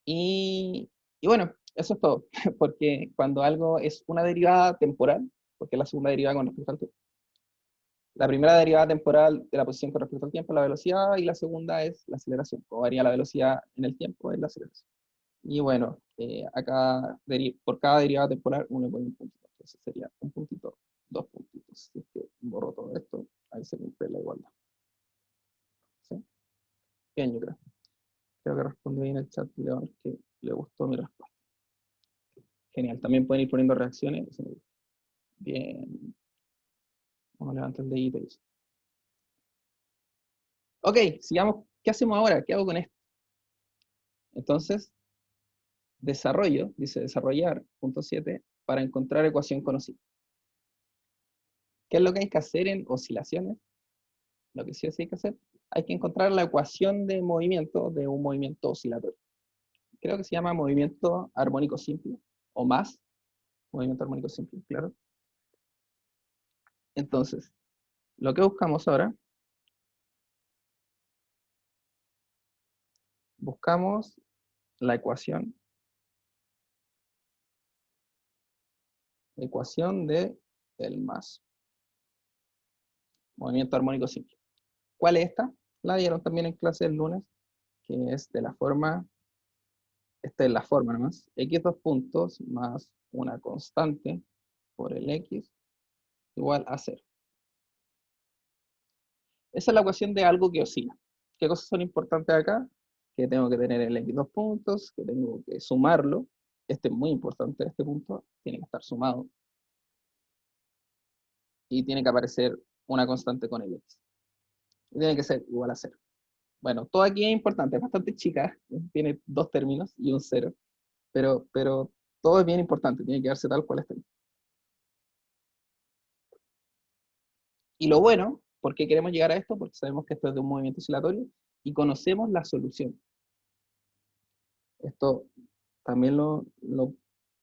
Y bueno, eso es todo, porque cuando algo es una derivada temporal, porque es la segunda derivada con respecto al tiempo, la primera derivada temporal de la posición con respecto al tiempo es la velocidad, y la segunda es la aceleración. Como varía la velocidad en el tiempo, es la aceleración. Y bueno, acá por cada derivada temporal uno pone un puntito. Entonces sería un puntito, dos puntitos. Si es que borro todo esto, ahí se cumple la igualdad. ¿Sí? Bien, yo creo. Creo que respondí bien el chat, León, que le gustó mi respuesta. Genial. También pueden ir poniendo reacciones. Bien. Vamos a levantar el dedito y eso. Ok, sigamos. ¿Qué hacemos ahora? ¿Qué hago con esto? Entonces, desarrollo, dice desarrollar, punto 7, para encontrar ecuación conocida. ¿Qué es lo que hay que hacer en oscilaciones? Lo que sí o sí hay que hacer, hay que encontrar la ecuación de movimiento de un movimiento oscilatorio. Creo que se llama movimiento armónico simple, o más, movimiento armónico simple, claro. Entonces, lo que buscamos ahora, buscamos la ecuación de el más, movimiento armónico simple. ¿Cuál es esta? La dieron también en clase el lunes, que es de la forma, esta es la forma nomás, x dos puntos más una constante por el x igual a 0. Esa es la ecuación de algo que oscila. ¿Qué cosas son importantes acá? Que tengo que tener el x dos puntos, que tengo que sumarlo. Este es muy importante, este punto tiene que estar sumado. Y tiene que aparecer una constante con el x. Y tiene que ser igual a 0. Bueno, todo aquí es importante, es bastante chica, tiene dos términos y un 0, pero todo es bien importante, tiene que darse tal cual está. Y lo bueno, ¿por qué queremos llegar a esto? Porque sabemos que esto es de un movimiento oscilatorio y conocemos la solución. Esto también lo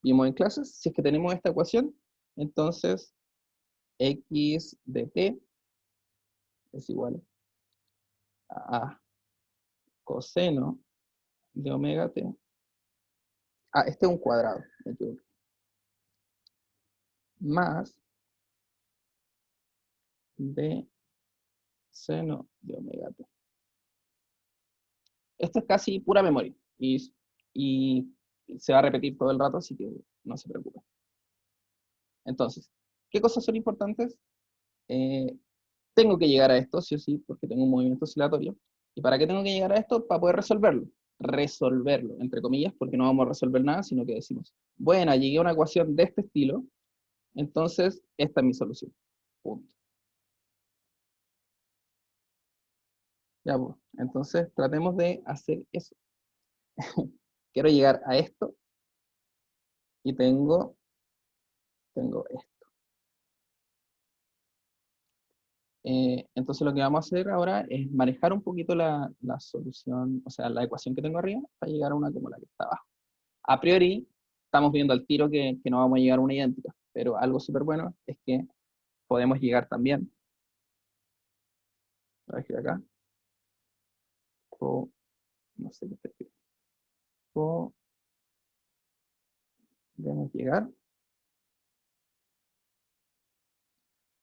vimos en clases. Si es que tenemos esta ecuación, entonces x de t es igual a coseno de omega t. Ah, este es un cuadrado, me equivoqué. Más de seno de omega t. Esto es casi pura memoria y se va a repetir todo el rato, así que no se preocupen. Entonces, ¿qué cosas son importantes? Eh, tengo que llegar a esto, sí o sí, porque tengo un movimiento oscilatorio. ¿Y para qué tengo que llegar a esto? Para poder resolverlo. Resolverlo, entre comillas, porque no vamos a resolver nada, sino que decimos, bueno, llegué a una ecuación de este estilo, entonces esta es mi solución. Punto. Ya, pues, entonces tratemos de hacer eso. Quiero llegar a esto y tengo esto. Entonces lo que vamos a hacer ahora es manejar un poquito la solución, o sea, la ecuación que tengo arriba, para llegar a una como la que está abajo. A priori, estamos viendo al tiro que no vamos a llegar a una idéntica, pero algo súper bueno es que podemos llegar también. A ver acá. No sé qué está escrito. Podemos llegar,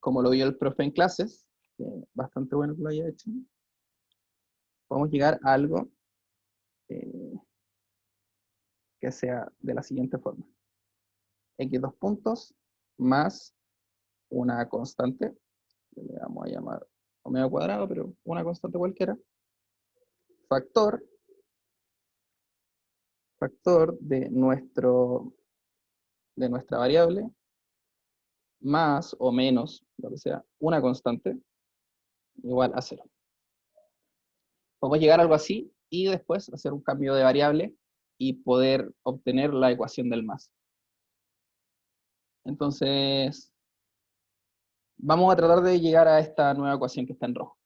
como lo vio el profe en clases, que bastante bueno que lo haya hecho, podemos llegar a algo que sea de la siguiente forma. X dos puntos más una constante, que le vamos a llamar omega cuadrado, pero una constante cualquiera, factor de nuestra variable, más o menos, lo que sea, una constante, igual a 0. Podemos llegar a algo así y después hacer un cambio de variable y poder obtener la ecuación del más. Entonces, vamos a tratar de llegar a esta nueva ecuación que está en rojo.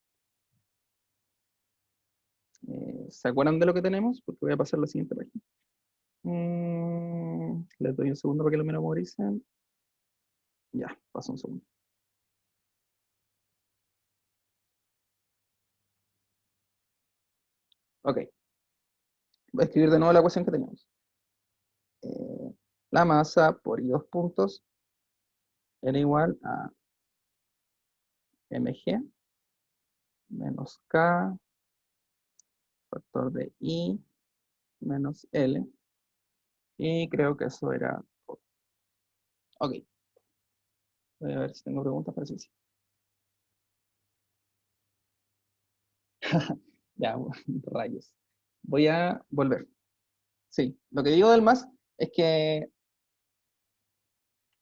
¿Se acuerdan de lo que tenemos? Porque voy a pasar a la siguiente página. Les doy un segundo para que lo memoricen. Ya, paso un segundo. Ok. Voy a escribir de nuevo la ecuación que tenemos. La masa por I dos puntos era igual a mg menos k factor de I menos L. Y creo que eso era todo. Ok. Voy a ver si tengo preguntas para sí. Ya, rayos. Voy a volver. Sí, lo que digo del más es que,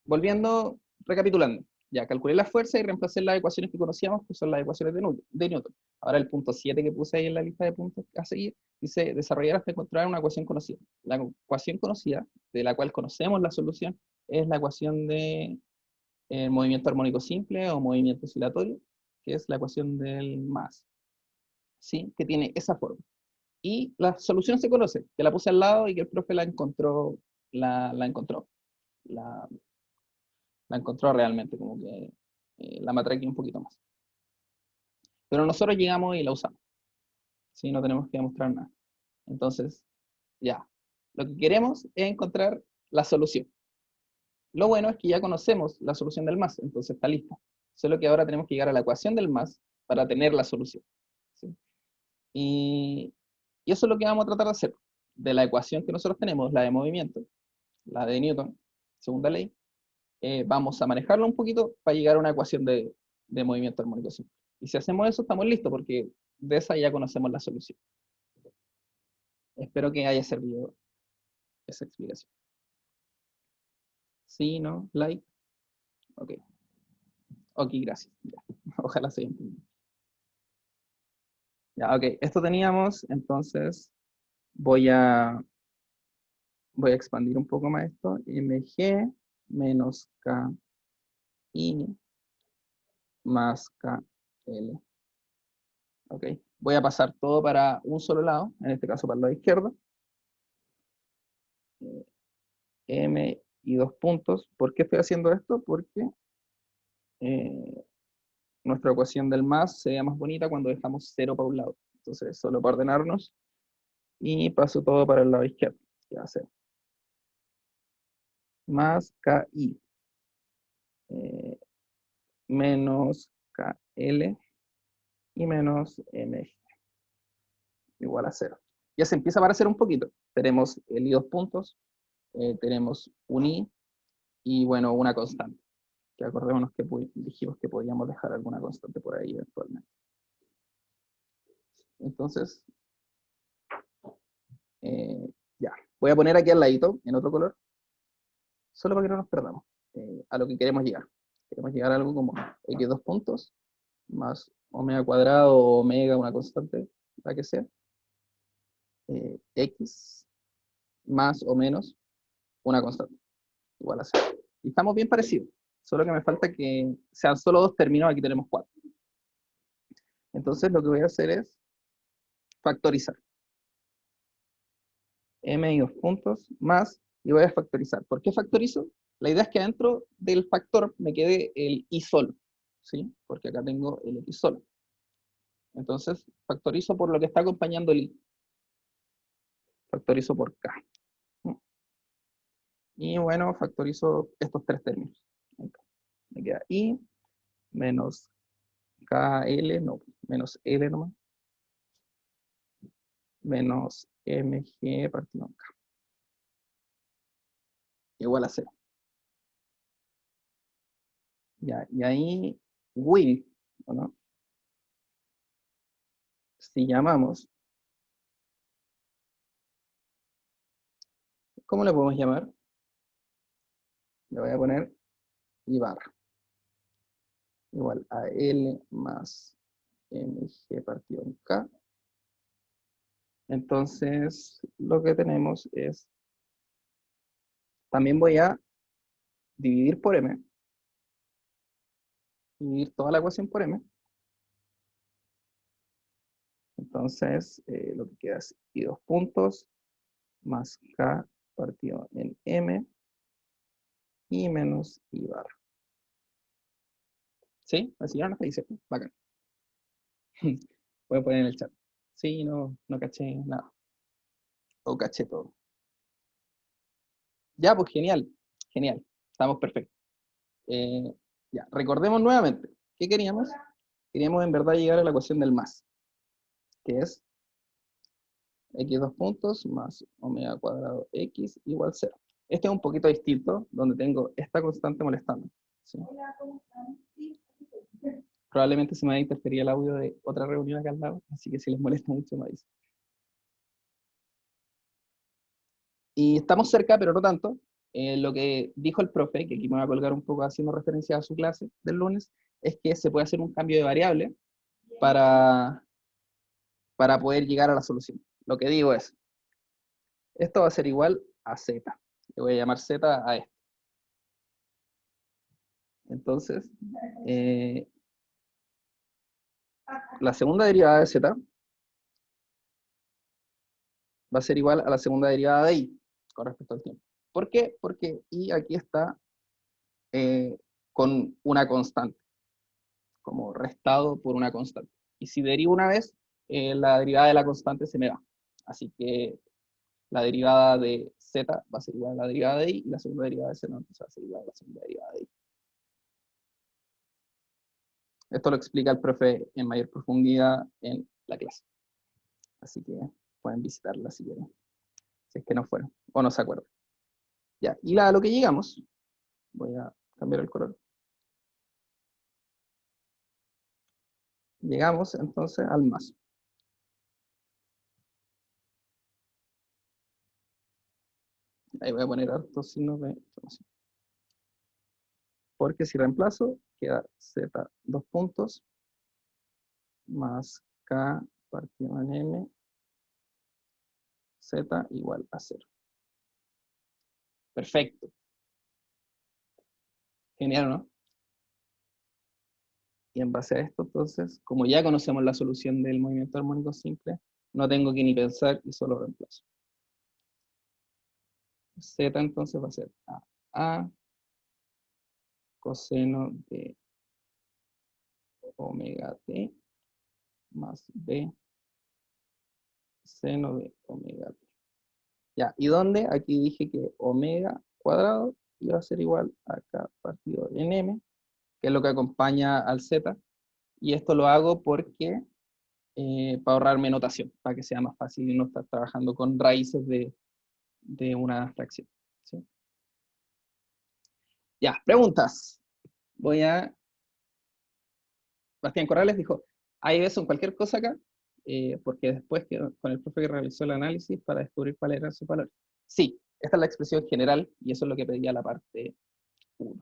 volviendo, recapitulando, ya calculé la fuerza y reemplacé las ecuaciones que conocíamos, que son las ecuaciones de Newton. Ahora el punto 7 que puse ahí en la lista de puntos a seguir, dice desarrollar hasta encontrar una ecuación conocida. La ecuación conocida, de la cual conocemos la solución, es la ecuación de movimiento armónico simple o movimiento oscilatorio, que es la ecuación del más, ¿sí? Que tiene esa forma. Y la solución se conoce, que la puse al lado y que el profe la encontró, la encontró realmente, como que la matraqué un poquito más. Pero nosotros llegamos y la usamos, ¿sí? No tenemos que demostrar nada. Entonces, ya, lo que queremos es encontrar la solución. Lo bueno es que ya conocemos la solución del más, entonces está lista. Solo que ahora tenemos que llegar a la ecuación del más para tener la solución, ¿sí? Y eso es lo que vamos a tratar de hacer. De la ecuación que nosotros tenemos, la de movimiento, la de Newton, segunda ley, vamos a manejarlo un poquito para llegar a una ecuación de movimiento armónico simple. Y si hacemos eso, estamos listos, porque de esa ya conocemos la solución. Espero que haya servido esa explicación. ¿Sí, no? ¿Like? Ok. Ok, gracias. Ya. Ojalá se haya entendido. Ya, ok. Esto teníamos, entonces voy a expandir un poco más esto. mg menos ki más kl. Ok. Voy a pasar todo para un solo lado, en este caso para el lado izquierdo. M y dos puntos. ¿Por qué estoy haciendo esto? Porque nuestra ecuación del más se ve más bonita cuando dejamos 0 para un lado. Entonces, solo para ordenarnos, y paso todo para el lado izquierdo. ¿Qué va a ser? Más KI menos KL y menos MG igual a 0. Ya se empieza a parecer un poquito. Tenemos el I dos puntos, tenemos un I y bueno, una constante. Que acordémonos que dijimos que podíamos dejar alguna constante por ahí eventualmente. Entonces, ya. Voy a poner aquí al ladito, en otro color, solo para que no nos perdamos, a lo que queremos llegar. Queremos llegar a algo como x dos puntos, más omega cuadrado o omega, una constante, la que sea, x más o menos una constante. igual a 0. Y estamos bien parecidos, solo que me falta que sean solo 2 términos, aquí tenemos 4. Entonces lo que voy a hacer es factorizar. M y 2 puntos más, y voy a factorizar. ¿Por qué factorizo? La idea es que dentro del factor me quede el i solo, ¿sí? Porque acá tengo el x solo. Entonces, factorizo por lo que está acompañando el i. Factorizo por k. Y bueno, factorizo estos 3 términos. Me queda i menos kl, no, menos l nomás, menos mg partido en k. Igual a 0. Ya, y ahí, will, ¿no? Si llamamos, ¿cómo le podemos llamar? Le voy a poner i barra igual a L más mg partido en K. Entonces, lo que tenemos es, también voy a dividir por M, dividir toda la ecuación por M. Entonces, lo que queda es i 2 puntos más K partido en M y menos i barra. ¿Sí? Así ya no está dice, bacán. Voy a poner en el chat. Sí, no caché nada. O caché todo. Ya, pues genial. Genial. Estamos perfectos. Ya, recordemos nuevamente. ¿Qué queríamos? Queríamos en verdad llegar a la ecuación del más, que es x 2 puntos más omega cuadrado x igual 0. Este es un poquito distinto, donde tengo esta constante molestando. ¿Sí? Probablemente se me va a interferir el audio de otra reunión acá al lado, así que si les molesta mucho me dicen. Y estamos cerca, pero no tanto. Lo que dijo el profe, que aquí me voy a colgar un poco haciendo referencia a su clase del lunes, es que se puede hacer un cambio de variable para poder llegar a la solución. Lo que digo es, esto va a ser igual a z. Le voy a llamar z a esto. Entonces, la segunda derivada de z va a ser igual a la segunda derivada de i con respecto al tiempo. ¿Por qué? Porque i aquí está con una constante, como restado por una constante. Y si derivo una vez, la derivada de la constante se me va. Así que la derivada de z va a ser igual a la derivada de i, y la segunda derivada de z entonces va a ser igual a la segunda derivada de i. Esto lo explica el profe en mayor profundidad en la clase. Así que pueden visitarla si quieren, si es que no fueron o no se acuerdan. Ya, y a lo que llegamos, voy a cambiar el color. Llegamos entonces al más. Ahí voy a poner hartos signos de exclamación. Porque si reemplazo, queda z 2 puntos más k partido en m z igual a 0. Perfecto. Genial, ¿no? Y en base a esto, entonces, como ya conocemos la solución del movimiento armónico simple, no tengo que ni pensar y solo reemplazo. Z entonces va a ser a coseno de omega t más b seno de omega t. Ya, ¿y dónde? Aquí dije que omega cuadrado iba a ser igual a k partido en m, que es lo que acompaña al z, y esto lo hago porque para ahorrarme notación, para que sea más fácil y no estar trabajando con raíces de una fracción. ¿Sí? Ya, preguntas. Voy a... Bastián Corrales dijo, hay eso en cualquier cosa acá, porque después que, con el profe que realizó el análisis para descubrir cuál era su valor. Sí, esta es la expresión general y eso es lo que pedía la parte 1.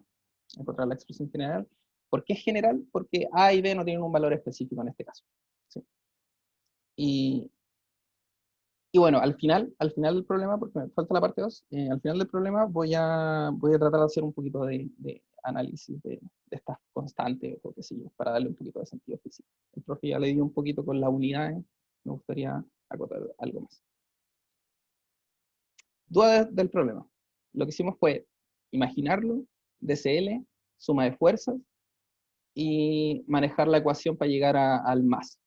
Encontrar la expresión general. ¿Por qué es general? Porque A y B no tienen un valor específico en este caso. ¿Sí? Y Y bueno, al final del problema, porque me falta la parte 2, al final del problema voy a tratar de hacer un poquito de análisis de estas constantes, o qué sé yo, para darle un poquito de sentido físico. El profe ya le dio un poquito con las unidades, me gustaría acotar algo más. Duda del problema. Lo que hicimos fue imaginarlo, DCL, suma de fuerzas, y manejar la ecuación para llegar al más.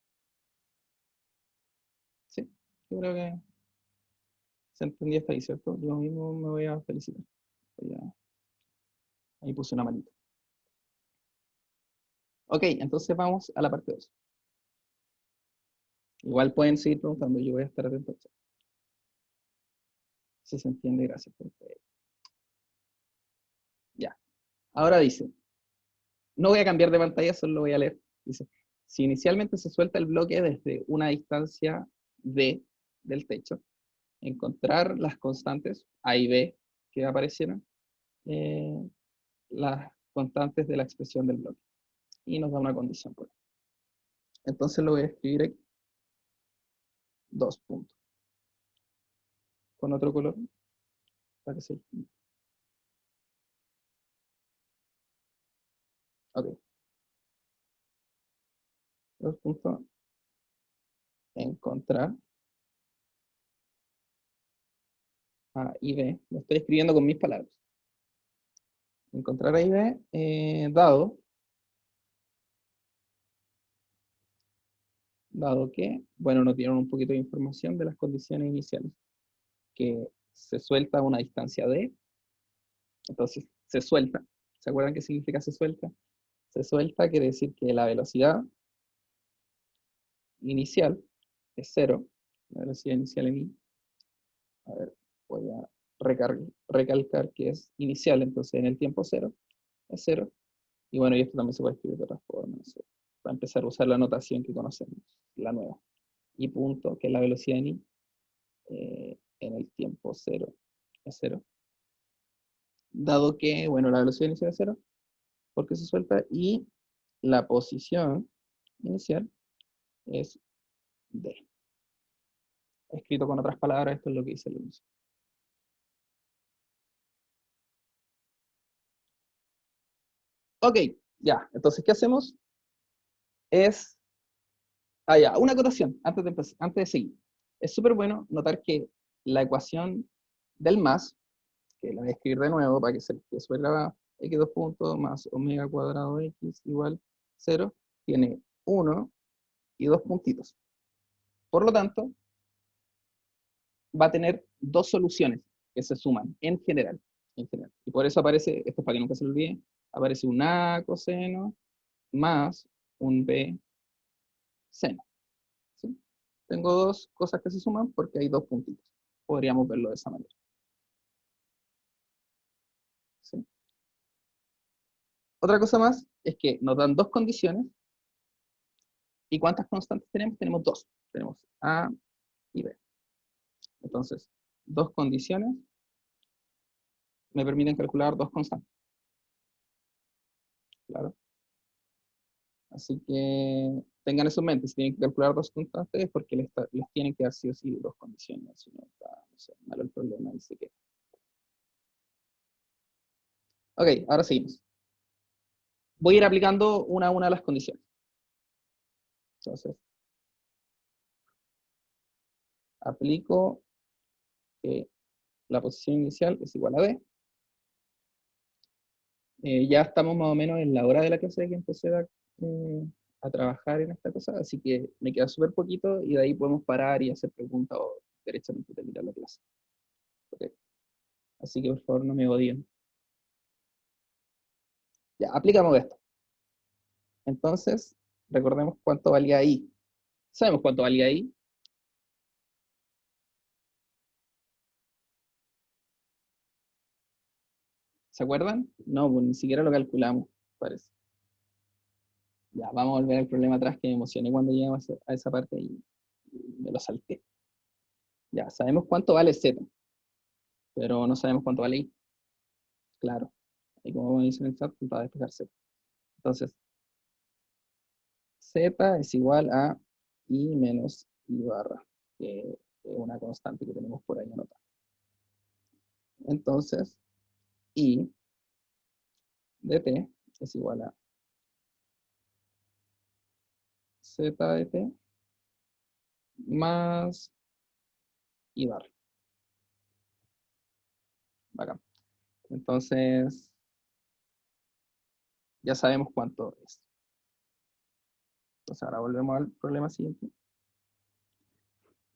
¿Sí? Yo creo que se entendió hasta ahí, ¿cierto? Yo mismo me voy a felicitar. Ahí puse una manita. Ok, entonces vamos a la parte 2. Igual pueden seguir preguntando, yo voy a estar atento. Si se entiende, gracias. Perfecto. Ya. Ahora dice, no voy a cambiar de pantalla, solo lo voy a leer. Dice, si inicialmente se suelta el bloque desde una distancia d del techo, encontrar las constantes a y b que aparecieron, eh, las constantes de la expresión del bloque. Y nos da una condición. Pues. Entonces lo voy a escribir aquí. 2 puntos. Con otro color. Para que se... Ok. 2 puntos. Encontrar A y B. Lo estoy escribiendo con mis palabras. Encontrar A y B, dado que, bueno, nos dieron un poquito de información de las condiciones iniciales, que se suelta a una distancia D, entonces se suelta. ¿Se acuerdan qué significa se suelta? Se suelta quiere decir que la velocidad inicial es 0, la velocidad inicial en I. A ver, voy a recalcar que es inicial, entonces en el tiempo 0 es 0. Y bueno, y esto también se puede escribir de otra forma. No sé, para empezar a usar la notación que conocemos, la nueva. Y punto, que es la velocidad en I, en el tiempo 0 es 0. Dado que, bueno, la velocidad inicial es 0, porque se suelta, y la posición inicial es D. Escrito con otras palabras, esto es lo que dice el inicio. Ok, ya. Entonces, ¿qué hacemos? Es... Ah, ya, una acotación antes de seguir. Es súper bueno notar que la ecuación del más, que la voy a escribir de nuevo para que se quede grabada, x2 puntos más omega cuadrado x igual 0, tiene 1 y 2 puntitos. Por lo tanto, va a tener dos soluciones que se suman en general. Y por eso aparece, esto es para que nunca se lo olvide, aparece un A coseno más un B seno. ¿Sí? Tengo dos cosas que se suman porque hay dos puntitos. Podríamos verlo de esa manera. ¿Sí? Otra cosa más es que nos dan dos condiciones. ¿Y cuántas constantes tenemos? Tenemos dos. Tenemos A y B. Entonces, dos condiciones me permiten calcular dos constantes. Claro. Así que tengan eso en mente. Si tienen que calcular dos constantes es porque les tienen que dar sí o sí dos condiciones. Si no, está, no sé, malo el problema. Dice que... Ok, ahora seguimos. Voy a ir aplicando una a una de las condiciones. Entonces, aplico que la posición inicial es igual a D. Ya estamos más o menos en la hora de la clase de que empecé a trabajar en esta cosa, así que me queda súper poquito y de ahí podemos parar y hacer preguntas o derechamente terminar la clase. Okay. Así que por favor no me odien. Ya, aplicamos esto. Entonces, recordemos cuánto valía I. ¿Sabemos cuánto valía I? ¿Se acuerdan? No, pues ni siquiera lo calculamos, parece. Ya, vamos a volver al problema atrás que me emocioné cuando llegamos a esa parte y me lo salté. Ya, sabemos cuánto vale Z, pero no sabemos cuánto vale I. Claro. Y como me dice en el chat, va a despejar Z. Entonces, Z es igual a I menos I barra, que una constante que tenemos por ahí anotada. Entonces, I de t es igual a z de t más I bar. Bacán. Entonces, ya sabemos cuánto es. Entonces ahora volvemos al problema siguiente.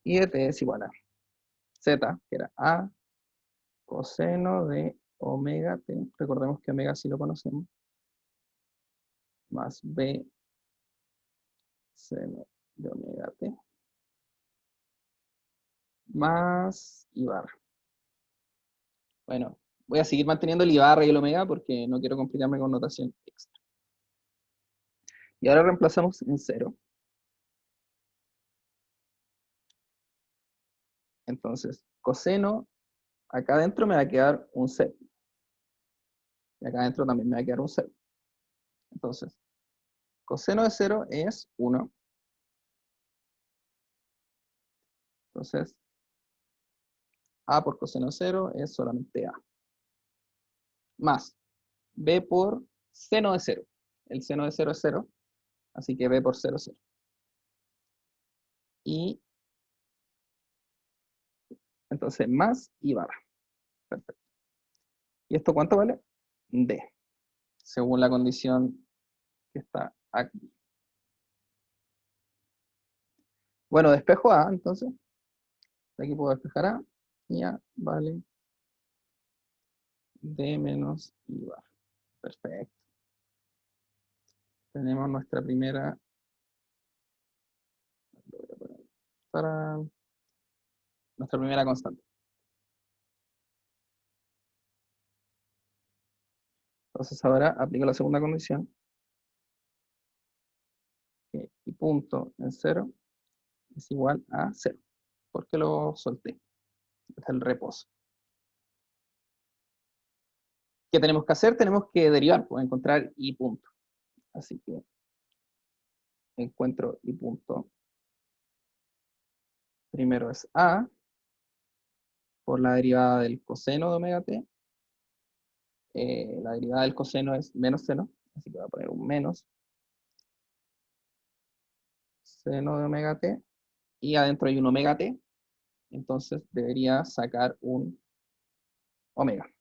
I de t es igual a z, que era a coseno de omega t. Recordemos que omega sí lo conocemos. Más b seno de omega t. Más I bar. Bueno, voy a seguir manteniendo el I barra y el omega porque no quiero complicarme con notación extra. Y ahora reemplazamos en 0. Entonces, coseno, acá adentro me va a quedar un 0. Y acá adentro también me va a quedar un 0. Entonces, coseno de 0 es 1. Entonces, A por coseno de 0 es solamente A. Más B por seno de 0. El seno de 0 es 0. Así que B por 0 es 0. Y entonces más I barra. Perfecto. ¿Y esto cuánto vale? D. Según la condición que está aquí. Bueno, despejo A, entonces. De aquí puedo despejar A. Y A vale D menos I bar. Perfecto. Tenemos nuestra primera para nuestra primera constante. Entonces ahora aplico la segunda condición. Que I punto en 0 es igual a 0. Porque lo solté. Este es el reposo. ¿Qué tenemos que hacer? Tenemos que derivar, pues encontrar I punto. Así que encuentro I punto. Primero es A por la derivada del coseno de omega t. La derivada del coseno es menos seno, así que voy a poner un menos seno de omega t. Y adentro hay un omega t, entonces debería sacar un omega.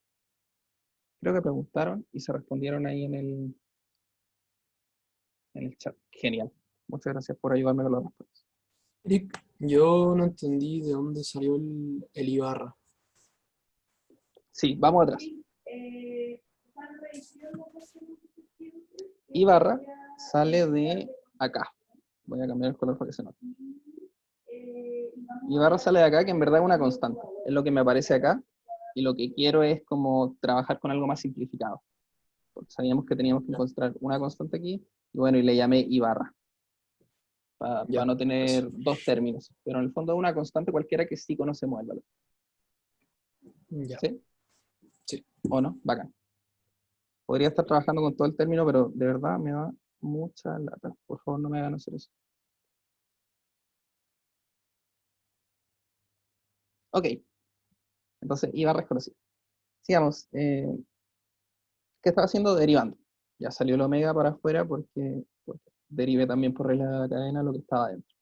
Creo que preguntaron y se respondieron ahí en el chat. Genial. Muchas gracias por ayudarme con las respuestas. Eric, yo no entendí de dónde salió el Ibarra. Sí, vamos atrás. I barra sale de acá. Voy a cambiar el color para que se note. I barra sale de acá, que en verdad es una constante. Es lo que me aparece acá. Y lo que quiero es como trabajar con algo más simplificado. Porque sabíamos que teníamos que encontrar una constante aquí. Y bueno, y le llamé I barra. Para Ya, no tener eso. dos términos. Pero en el fondo es una constante cualquiera que sí conocemos el valor. Ya, ¿Sí? sí. ¿O no? Bacán. Podría estar trabajando con todo el término, pero de verdad me da mucha lata. Por favor, no me hagan hacer eso. Ok. Entonces, I barra es conocido. Sigamos. ¿Qué estaba haciendo? Derivando. Ya salió el omega para afuera porque derivé también por regla de la cadena lo que estaba dentro.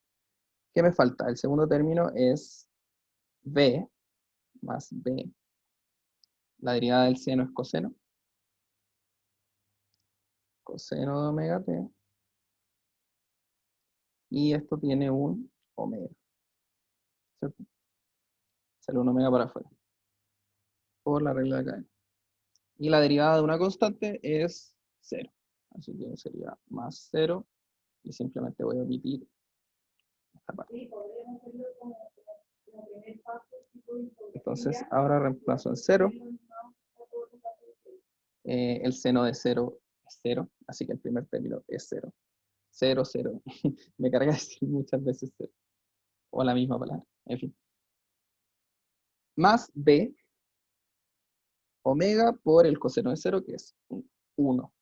¿Qué me falta? El segundo término es b más b. La derivada del seno es coseno. Coseno de omega t. Y esto tiene un omega. ¿Cierto? Sale un omega para afuera. Por la regla de la cadena. Y la derivada de una constante es 0. Así que sería más 0. Y simplemente voy a omitir esta parte. Entonces ahora reemplazo en 0. El seno de 0 es 0. Así que el primer término es 0. 0, 0. Me carga decir muchas veces 0. O la misma palabra. En fin. Más b omega por el coseno de 0, que es 1.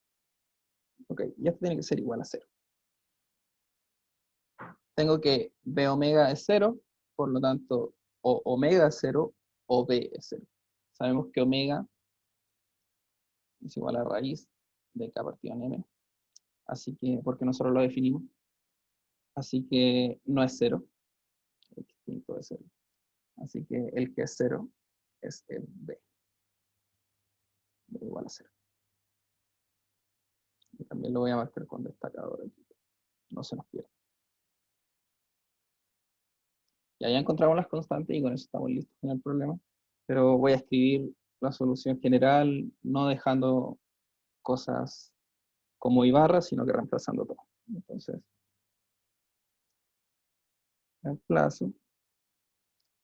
Ok, y esto tiene que ser igual a 0. Tengo que b omega es 0, por lo tanto, o omega es 0 o b es 0. Sabemos que omega es igual a raíz de k partido en m, así que, porque nosotros lo definimos, así que no es 0, el distinto es 0. Así que el que es 0 es el b igual a 0. Y también lo voy a marcar con destacador aquí, no se nos pierda. Ya encontramos las constantes y con eso estamos listos con el problema, pero voy a escribir la solución general, no dejando cosas como Ibarra, sino que reemplazando todo. Entonces, reemplazo,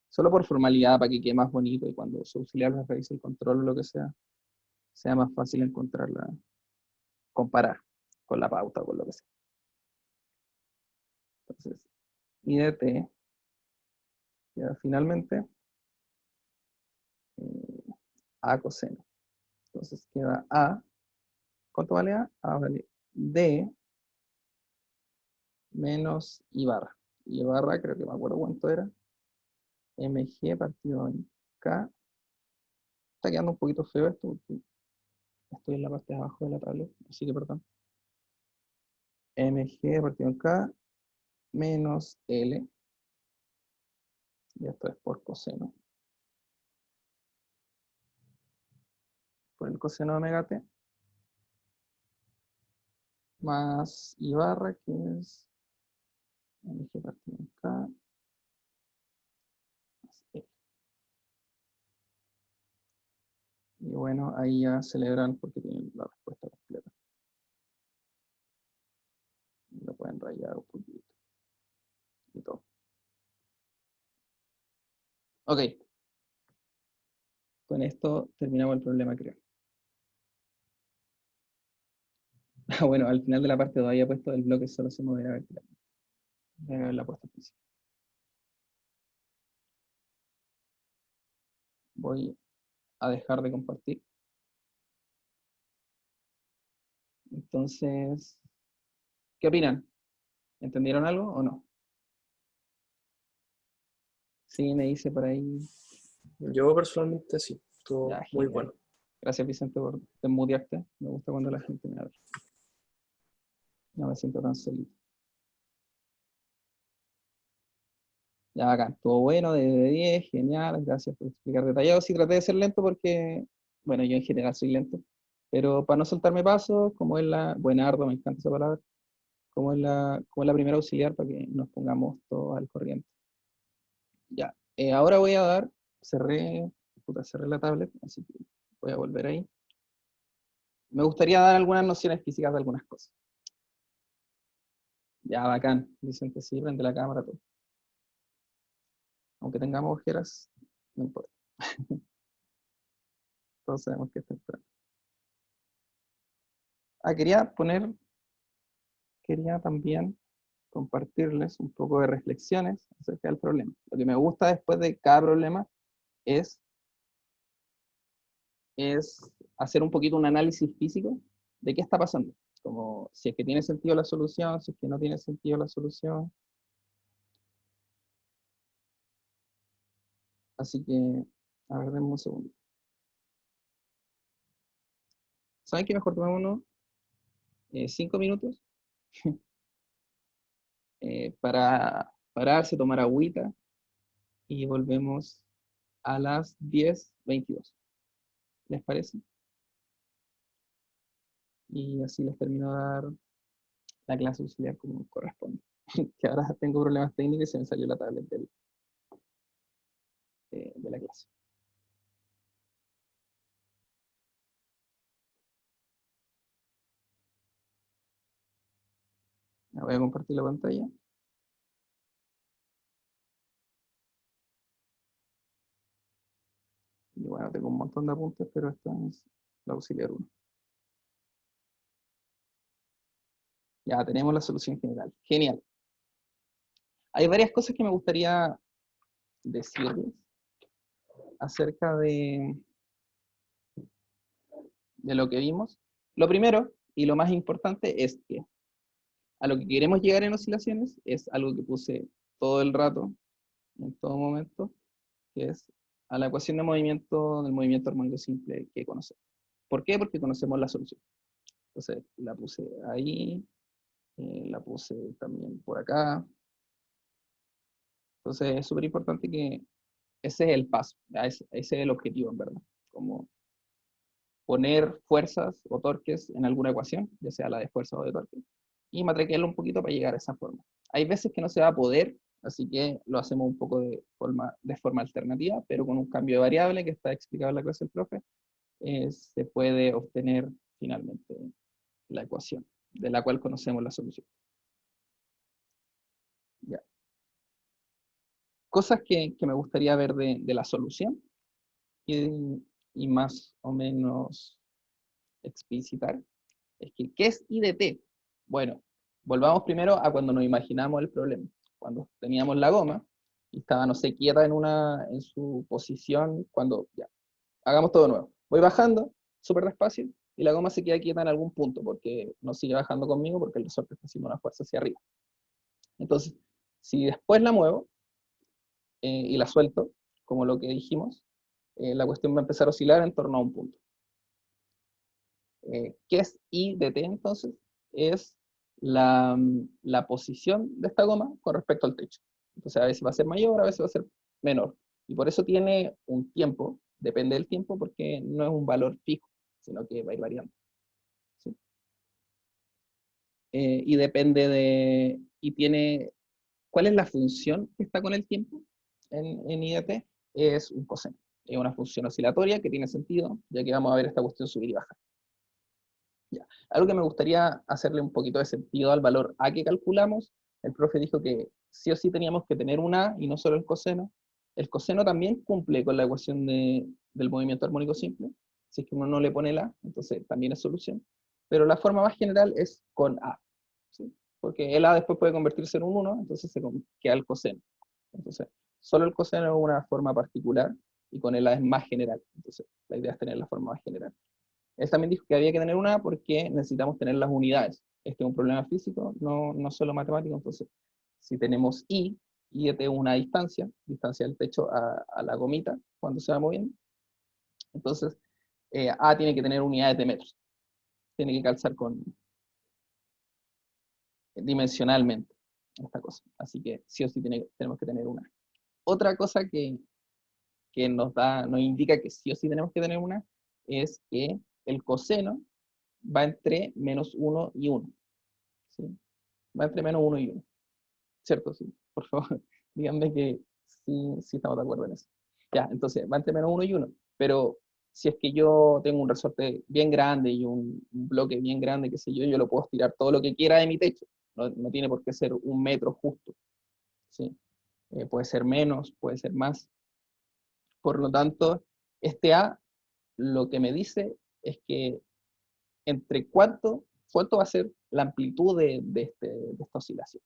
solo por formalidad, para que quede más bonito y cuando su auxiliar les revise el control o lo que sea más fácil encontrarla, comparar con la pauta o con lo que sea. Entonces, I de t queda finalmente A coseno. Entonces queda A, ¿cuánto vale A? A vale D menos I barra. I barra creo que me acuerdo cuánto era. MG partido en K. Está quedando un poquito feo esto porque estoy en la parte de abajo de la tablet, así que perdón. MG partido en K menos L. Y esto es por coseno. Por el coseno de omega t. Más I barra, que es MG partido en K más L. Y bueno, ahí ya celebran porque tienen la respuesta completa. Lo pueden rayar un poquito. Y todo. Ok. Con esto terminamos el problema, creo. Bueno, al final de la parte 2 había puesto el bloque solo se moverá verticalmente. Voy a ver la puesta al principio. Voy a dejar de compartir. Entonces, ¿qué opinan? ¿Entendieron algo o no? Sí, me dice por ahí. Yo personalmente sí, estuvo Ya, muy genial. bueno. Gracias, Vicente, por desmutearte. Me gusta cuando la gente me habla. No me siento tan solito. Ya, bacán. Estuvo bueno, de 10, genial. Gracias por explicar detallado. Sí, traté de ser lento porque, bueno, yo en general soy lento. Pero para no soltarme pasos, como es la. Buenardo, me encanta esa palabra. Como es la primera auxiliar para que nos pongamos todos al corriente. Ya. Ahora voy a dar. Cerré la tablet, así que voy a volver ahí. Me gustaría dar algunas nociones físicas de algunas cosas. Ya, bacán. Vicente, sí, prende la cámara, todo. Aunque tengamos ojeras, no importa. Todos sabemos que es temprano. Quería también compartirles un poco de reflexiones acerca del problema. Lo que me gusta después de cada problema es hacer un poquito un análisis físico de qué está pasando. Como si es que tiene sentido la solución, si es que no tiene sentido la solución. Así que, a ver, denme un segundo. ¿Saben qué? Mejor tomémonos 5 minutos para pararse, tomar agüita y volvemos a las 10:22. ¿Les parece? Y así les termino de dar la clase auxiliar como corresponde. Que ahora tengo problemas técnicos y se me salió la tablet de la clase. Ya voy a compartir la pantalla. Y bueno, tengo un montón de apuntes, pero esta es la auxiliar 1. Ya tenemos la solución general. Genial. Hay varias cosas que me gustaría decirles acerca de lo que vimos. Lo primero y lo más importante es que a lo que queremos llegar en oscilaciones es algo que puse todo el rato en todo momento, que es a la ecuación de movimiento del movimiento armónico simple que conocemos. ¿Por qué? Porque conocemos la solución. Entonces la puse ahí, la puse también por acá. Entonces es súper importante que ese es el paso, ese es el objetivo en verdad, como poner fuerzas o torques en alguna ecuación, ya sea la de fuerza o de torque, y matraquearlo un poquito para llegar a esa forma. Hay veces que no se va a poder, así que lo hacemos un poco de forma alternativa, pero con un cambio de variable que está explicado en la clase del profe, se puede obtener finalmente la ecuación, de la cual conocemos la solución. Ya. Cosas que me gustaría ver de la solución y más o menos explicitar, es que, ¿qué es I de t? Bueno, volvamos primero a cuando nos imaginamos el problema. Cuando teníamos la goma y estaba, no sé, quieta en su posición, cuando, ya, hagamos todo de nuevo. Voy bajando súper despacio y la goma se queda quieta en algún punto porque no sigue bajando conmigo porque el resorte está haciendo una fuerza hacia arriba. Entonces, si después la muevo y la suelto, como lo que dijimos, la cuestión va a empezar a oscilar en torno a un punto. ¿Qué es I de t entonces? Es la posición de esta goma con respecto al techo. Entonces a veces va a ser mayor, a veces va a ser menor. Y por eso tiene un tiempo, depende del tiempo, porque no es un valor fijo, sino que va a ir variando. ¿Sí? Y depende y tiene, ¿cuál es la función que está con el tiempo en I de t? Es un coseno. Es una función oscilatoria que tiene sentido, ya que vamos a ver esta cuestión subir y bajar. Ya. Algo que me gustaría hacerle un poquito de sentido al valor A que calculamos, el profe dijo que sí o sí teníamos que tener un A y no solo el coseno. El coseno también cumple con la ecuación del movimiento armónico simple. Si es que uno no le pone el A, entonces también es solución. Pero la forma más general es con A. ¿Sí? Porque el A después puede convertirse en un 1, entonces se queda el coseno. Entonces, solo el coseno es una forma particular y con el A es más general. Entonces, la idea es tener la forma más general. Él también dijo que había que tener una porque necesitamos tener las unidades. Este es un problema físico, no solo matemático. Entonces, si tenemos I es una distancia del techo a la gomita cuando se va moviendo, entonces A tiene que tener unidades de metros. Tiene que calzar dimensionalmente esta cosa. Así que sí o sí tenemos que tener una. Otra cosa que nos indica que sí o sí tenemos que tener una es que el coseno va entre menos 1 y 1. ¿Sí? Va entre menos 1 y 1. ¿Cierto? Sí. Por favor, díganme que sí estamos de acuerdo en eso. Ya, entonces va entre menos 1 y 1. Pero si es que yo tengo un resorte bien grande y un bloque bien grande, qué sé yo lo puedo estirar todo lo que quiera de mi techo. No tiene por qué ser 1 metro justo. ¿Sí? Puede ser menos, puede ser más. Por lo tanto, este A lo que me dice es que entre cuánto va a ser la amplitud de esta oscilación.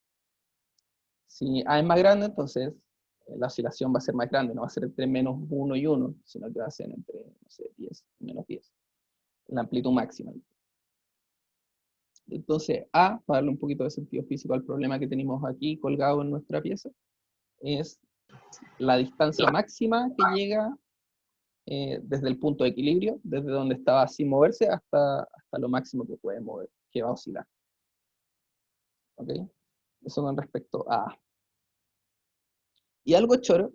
Si A es más grande, entonces la oscilación va a ser más grande, no va a ser entre menos 1 y 1, sino que va a ser entre, no sé, 10 y menos 10, la amplitud máxima. Entonces, A, para darle un poquito de sentido físico al problema que tenemos aquí colgado en nuestra pieza, es la distancia máxima que llega desde el punto de equilibrio, desde donde estaba sin moverse hasta lo máximo que puede mover, que va a oscilar. ¿Ok? Eso con respecto a A. Y algo choro,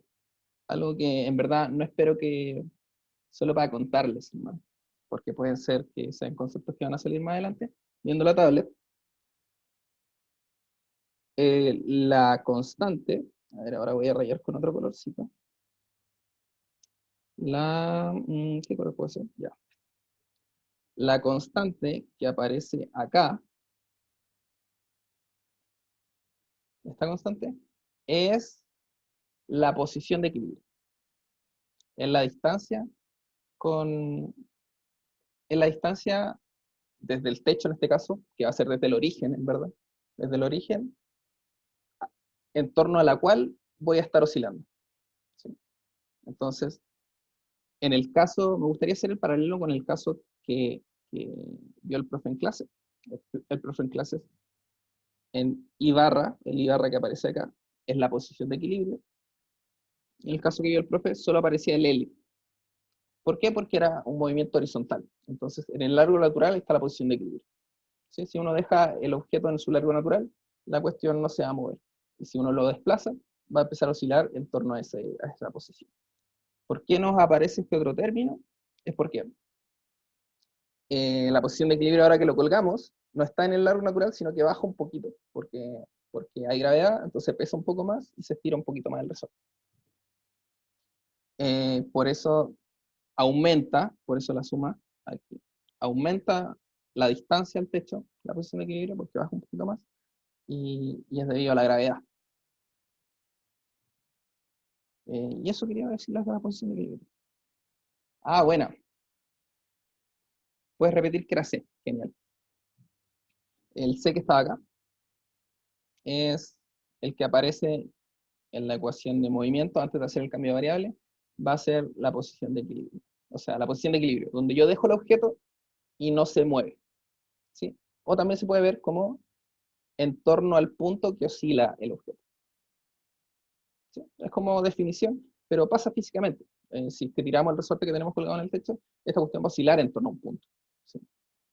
algo que en verdad no espero que, solo para contarles, ¿no? Porque pueden ser que sean conceptos que van a salir más adelante, viendo la tablet, la constante, a ver, ahora voy a rayar con otro colorcito, ¿qué color puede ser? Ya. La constante que aparece acá, esta constante, es la posición de equilibrio. Es la distancia con, es la distancia desde el techo en este caso, que va a ser desde el origen, en verdad, desde el origen, en torno a la cual voy a estar oscilando. ¿Sí? Entonces, en el caso, me gustaría hacer el paralelo con el caso que vio el profe en clase. El profe en clases en I barra, el I barra que aparece acá, es la posición de equilibrio, En el caso que vio el profe, solo aparecía el L. ¿Por qué? Porque era un movimiento horizontal. Entonces, en el largo natural está la posición de equilibrio. ¿Sí? Si uno deja el objeto en su largo natural, la cuestión no se va a mover. Y si uno lo desplaza, va a empezar a oscilar en torno a esa posición. ¿Por qué nos aparece este otro término? Es porque la posición de equilibrio, ahora que lo colgamos, no está en el largo natural, sino que baja un poquito, porque hay gravedad, entonces pesa un poco más y se estira un poquito más el resorte. Por eso aumenta, por eso la suma aquí, aumenta la distancia al techo, la posición de equilibrio, porque baja un poquito más, y es debido a la gravedad. Y eso quería decirles de la posición de equilibrio. Ah, bueno, puedes repetir que era C, genial. El C que estaba acá es el que aparece en la ecuación de movimiento antes de hacer el cambio de variable, va a ser la posición de equilibrio. O sea, la posición de equilibrio, donde yo dejo el objeto y no se mueve. ¿Sí? O también se puede ver como en torno al punto que oscila el objeto. ¿Sí? Es como definición, pero pasa físicamente. Si es que tiramos el resorte que tenemos colgado en el techo, esta cuestión va a oscilar en torno a un punto. ¿Sí?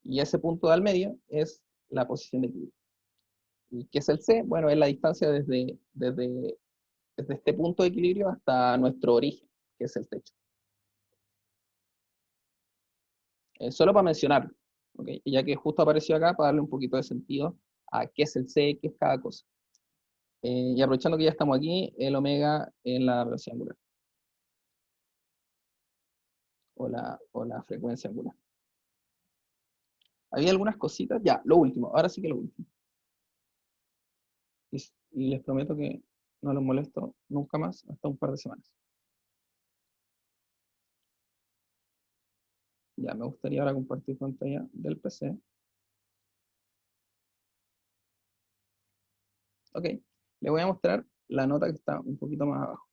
Y ese punto de al medio es la posición de equilibrio. ¿Y qué es el C? Bueno, es la distancia desde este punto de equilibrio hasta nuestro origen, que es el techo. Solo para mencionarlo, ¿okay? Ya que justo apareció acá, para darle un poquito de sentido a qué es el C, qué es cada cosa. Y aprovechando que ya estamos aquí, el omega en la velocidad angular, o la frecuencia angular. Había algunas cositas, ya, lo último, ahora sí que lo último. Y les prometo que no los molesto nunca más, hasta un par de semanas. Ya, me gustaría ahora compartir pantalla del PC. Ok, le voy a mostrar la nota que está un poquito más abajo.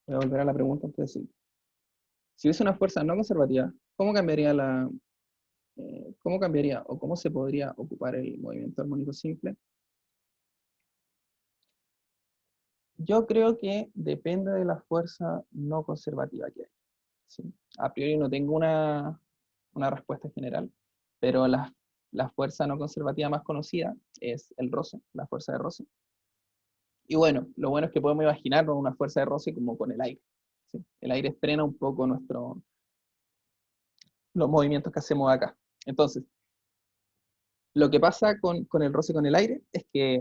Voy a volver a la pregunta antes de seguir. Si hubiese una fuerza no conservativa, ¿cómo cambiaría o cómo se podría ocupar el movimiento armónico simple? Yo creo que depende de la fuerza no conservativa que hay. ¿Sí? A priori no tengo una respuesta general, pero la fuerza no conservativa más conocida es el roce, la fuerza de roce. Y bueno, lo bueno es que podemos imaginarnos una fuerza de roce como con el aire. ¿Sí? El aire frena un poco los movimientos que hacemos acá. Entonces, lo que pasa con el roce con el aire es que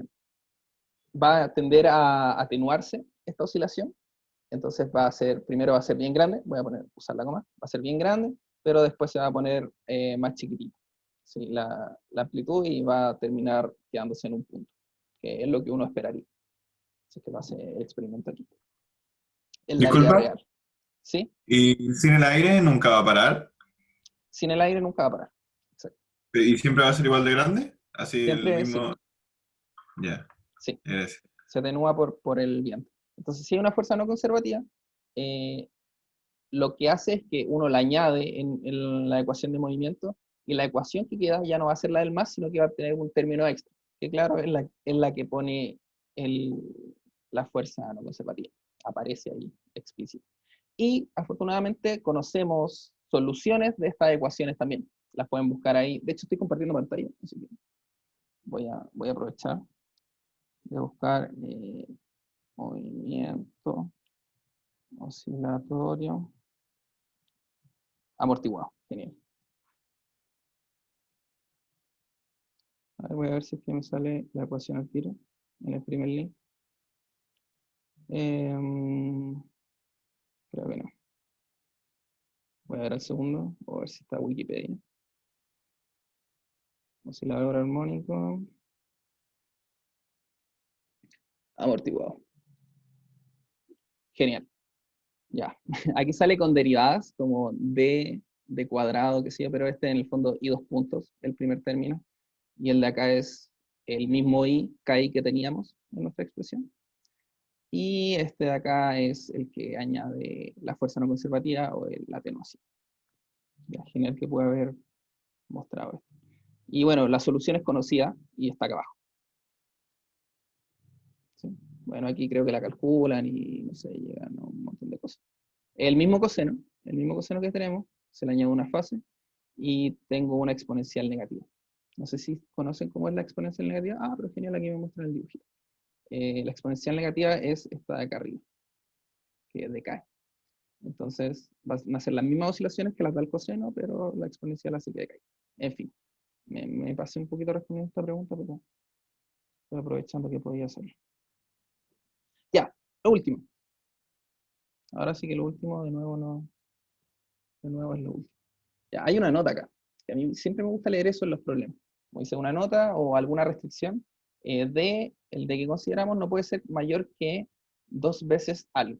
va a tender a atenuarse esta oscilación. Entonces primero va a ser bien grande, voy a usar la coma, va a ser bien grande, pero después se va a poner más chiquitito, ¿sí? La amplitud, y va a terminar quedándose en un punto, que es lo que uno esperaría. Así que va a ser el experimento aquí, en la vida Disculpa, real. ¿Sí? y sin el aire nunca va a parar. Sin el aire nunca va a parar. Exacto. ¿Y siempre va a ser igual de grande? Así el Siempre sí, mismo. Ya, sí, eres. se atenúa por el viento. Entonces, si hay una fuerza no conservativa, eh, lo que hace es que uno la añade en la ecuación de movimiento, y la ecuación que queda ya no va a ser la del más, sino que va a tener un término extra, que claro, es la que pone la fuerza no conservativa. Aparece ahí explícito. Y afortunadamente conocemos soluciones de estas ecuaciones también. Las pueden buscar ahí. De hecho, estoy compartiendo pantalla, así que voy a aprovechar de buscar movimiento oscilatorio amortiguado. Genial. A ver, voy a ver si es que me sale la ecuación al tiro en el primer link. Creo que no. Voy a ver el segundo, o a ver si está Wikipedia. Oscilador armónico amortiguado. Genial. Ya. Aquí sale con derivadas como d cuadrado, que sé, pero este en el fondo i dos puntos, el primer término. Y el de acá es el mismo i, ki que teníamos en nuestra expresión. Y este de acá es el que añade la fuerza no conservativa o la atenuación. Ya, genial que pueda haber mostrado esto. Y bueno, la solución es conocida y está acá abajo. ¿Sí? Bueno, aquí creo que la calculan y no sé, llegan a un montón de cosas. El mismo coseno que tenemos, se le añade una fase y tengo una exponencial negativa. No sé si conocen cómo es la exponencial negativa. Ah, pero genial, aquí me muestran el dibujito. La exponencial negativa es esta de acá arriba, que decae. Entonces, van a ser las mismas oscilaciones que las del coseno, pero la exponencial hace que decae. En fin, me pasé un poquito respondiendo esta pregunta, pero estoy aprovechando que podía hacerlo. Ya, lo último. Ahora sí que lo último, de nuevo, no. De nuevo es lo último. Ya, hay una nota acá. Que a mí siempre me gusta leer eso en los problemas. Como dice una nota o alguna restricción el de que consideramos no puede ser mayor que 2 veces algo.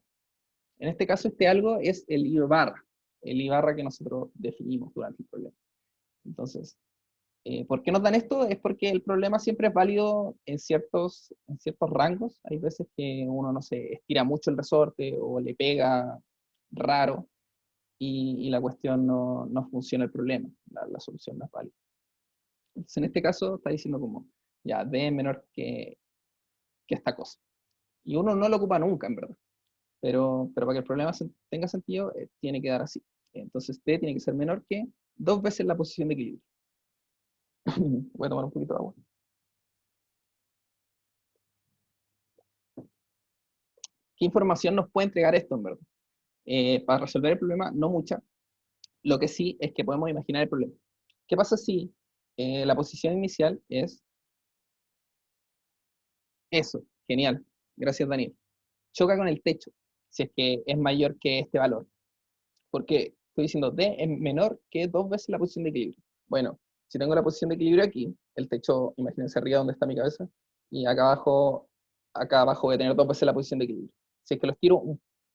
En este caso, este algo es el I barra. El I barra que nosotros definimos durante el problema. Entonces, ¿por qué nos dan esto? Es porque el problema siempre es válido en ciertos rangos. Hay veces que uno, no sé, estira mucho el resorte o le pega raro y la cuestión no funciona el problema. La solución no es válida. Entonces, en este caso está diciendo como, ya, D es menor que esta cosa. Y uno no lo ocupa nunca, en verdad. Pero para que el problema tenga sentido, tiene que dar así. Entonces, D tiene que ser menor que 2 veces la posición de equilibrio. Voy a tomar un poquito de agua. ¿Qué información nos puede entregar esto, en verdad? Para resolver el problema, no mucha. Lo que sí es que podemos imaginar el problema. ¿Qué pasa si la posición inicial es eso? Genial. Gracias, Daniel. Choca con el techo, si es que es mayor que este valor. Porque estoy diciendo D es menor que 2 veces la posición de equilibrio. Bueno, si tengo la posición de equilibrio aquí, el techo, imagínense arriba donde está mi cabeza, y acá abajo voy a tener 2 veces la posición de equilibrio. Si es que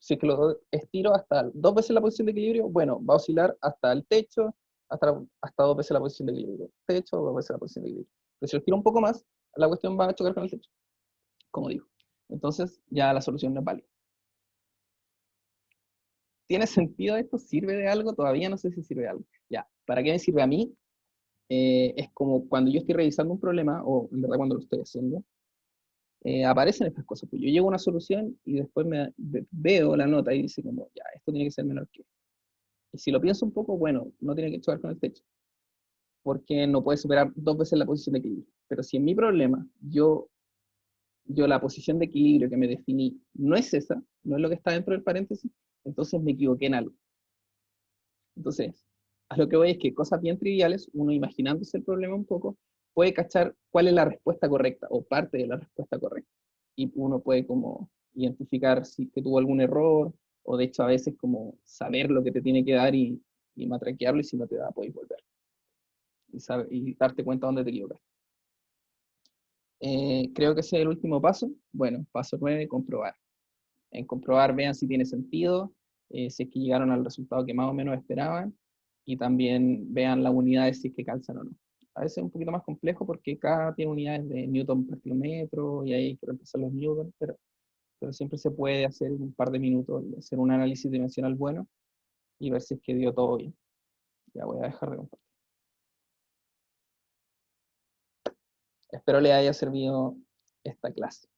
si es que lo estiro hasta 2 veces la posición de equilibrio, bueno, va a oscilar hasta el techo, hasta 2 veces la posición de equilibrio. Techo, 2 veces la posición de equilibrio. Pero si lo estiro un poco más, la cuestión va a chocar con el techo, como digo. Entonces, ya la solución no es válida. ¿Tiene sentido esto? ¿Sirve de algo? Todavía no sé si sirve de algo. Ya, ¿para qué me sirve a mí? Es como cuando yo estoy revisando un problema, o en verdad cuando lo estoy haciendo, aparecen estas cosas. Pues yo llego a una solución y después veo la nota y dice como, ya, esto tiene que ser menor que. Y si lo pienso un poco, bueno, no tiene que chocar con el techo, porque no puede superar 2 veces la posición de equilibrio. Pero si en mi problema yo la posición de equilibrio que me definí no es esa, no es lo que está dentro del paréntesis, entonces me equivoqué en algo. Entonces, a lo que voy es que cosas bien triviales, uno imaginándose el problema un poco, puede cachar cuál es la respuesta correcta o parte de la respuesta correcta. Y uno puede como identificar si que tuvo algún error o de hecho a veces como saber lo que te tiene que dar y matraquearlo y si no te da, podéis volver. Y darte cuenta dónde te equivocaste. Creo que ese es el último paso. Bueno, paso 9, comprobar. En comprobar, vean si tiene sentido, si es que llegaron al resultado que más o menos esperaban, y también vean las unidades si es que calzan o no. A veces es un poquito más complejo porque cada tiene unidades de newton per kilómetro y ahí hay que reemplazar los newton, pero siempre se puede hacer en un par de minutos, hacer un análisis dimensional bueno y ver si es que dio todo bien. Ya voy a dejar de compartir. Espero les haya servido esta clase.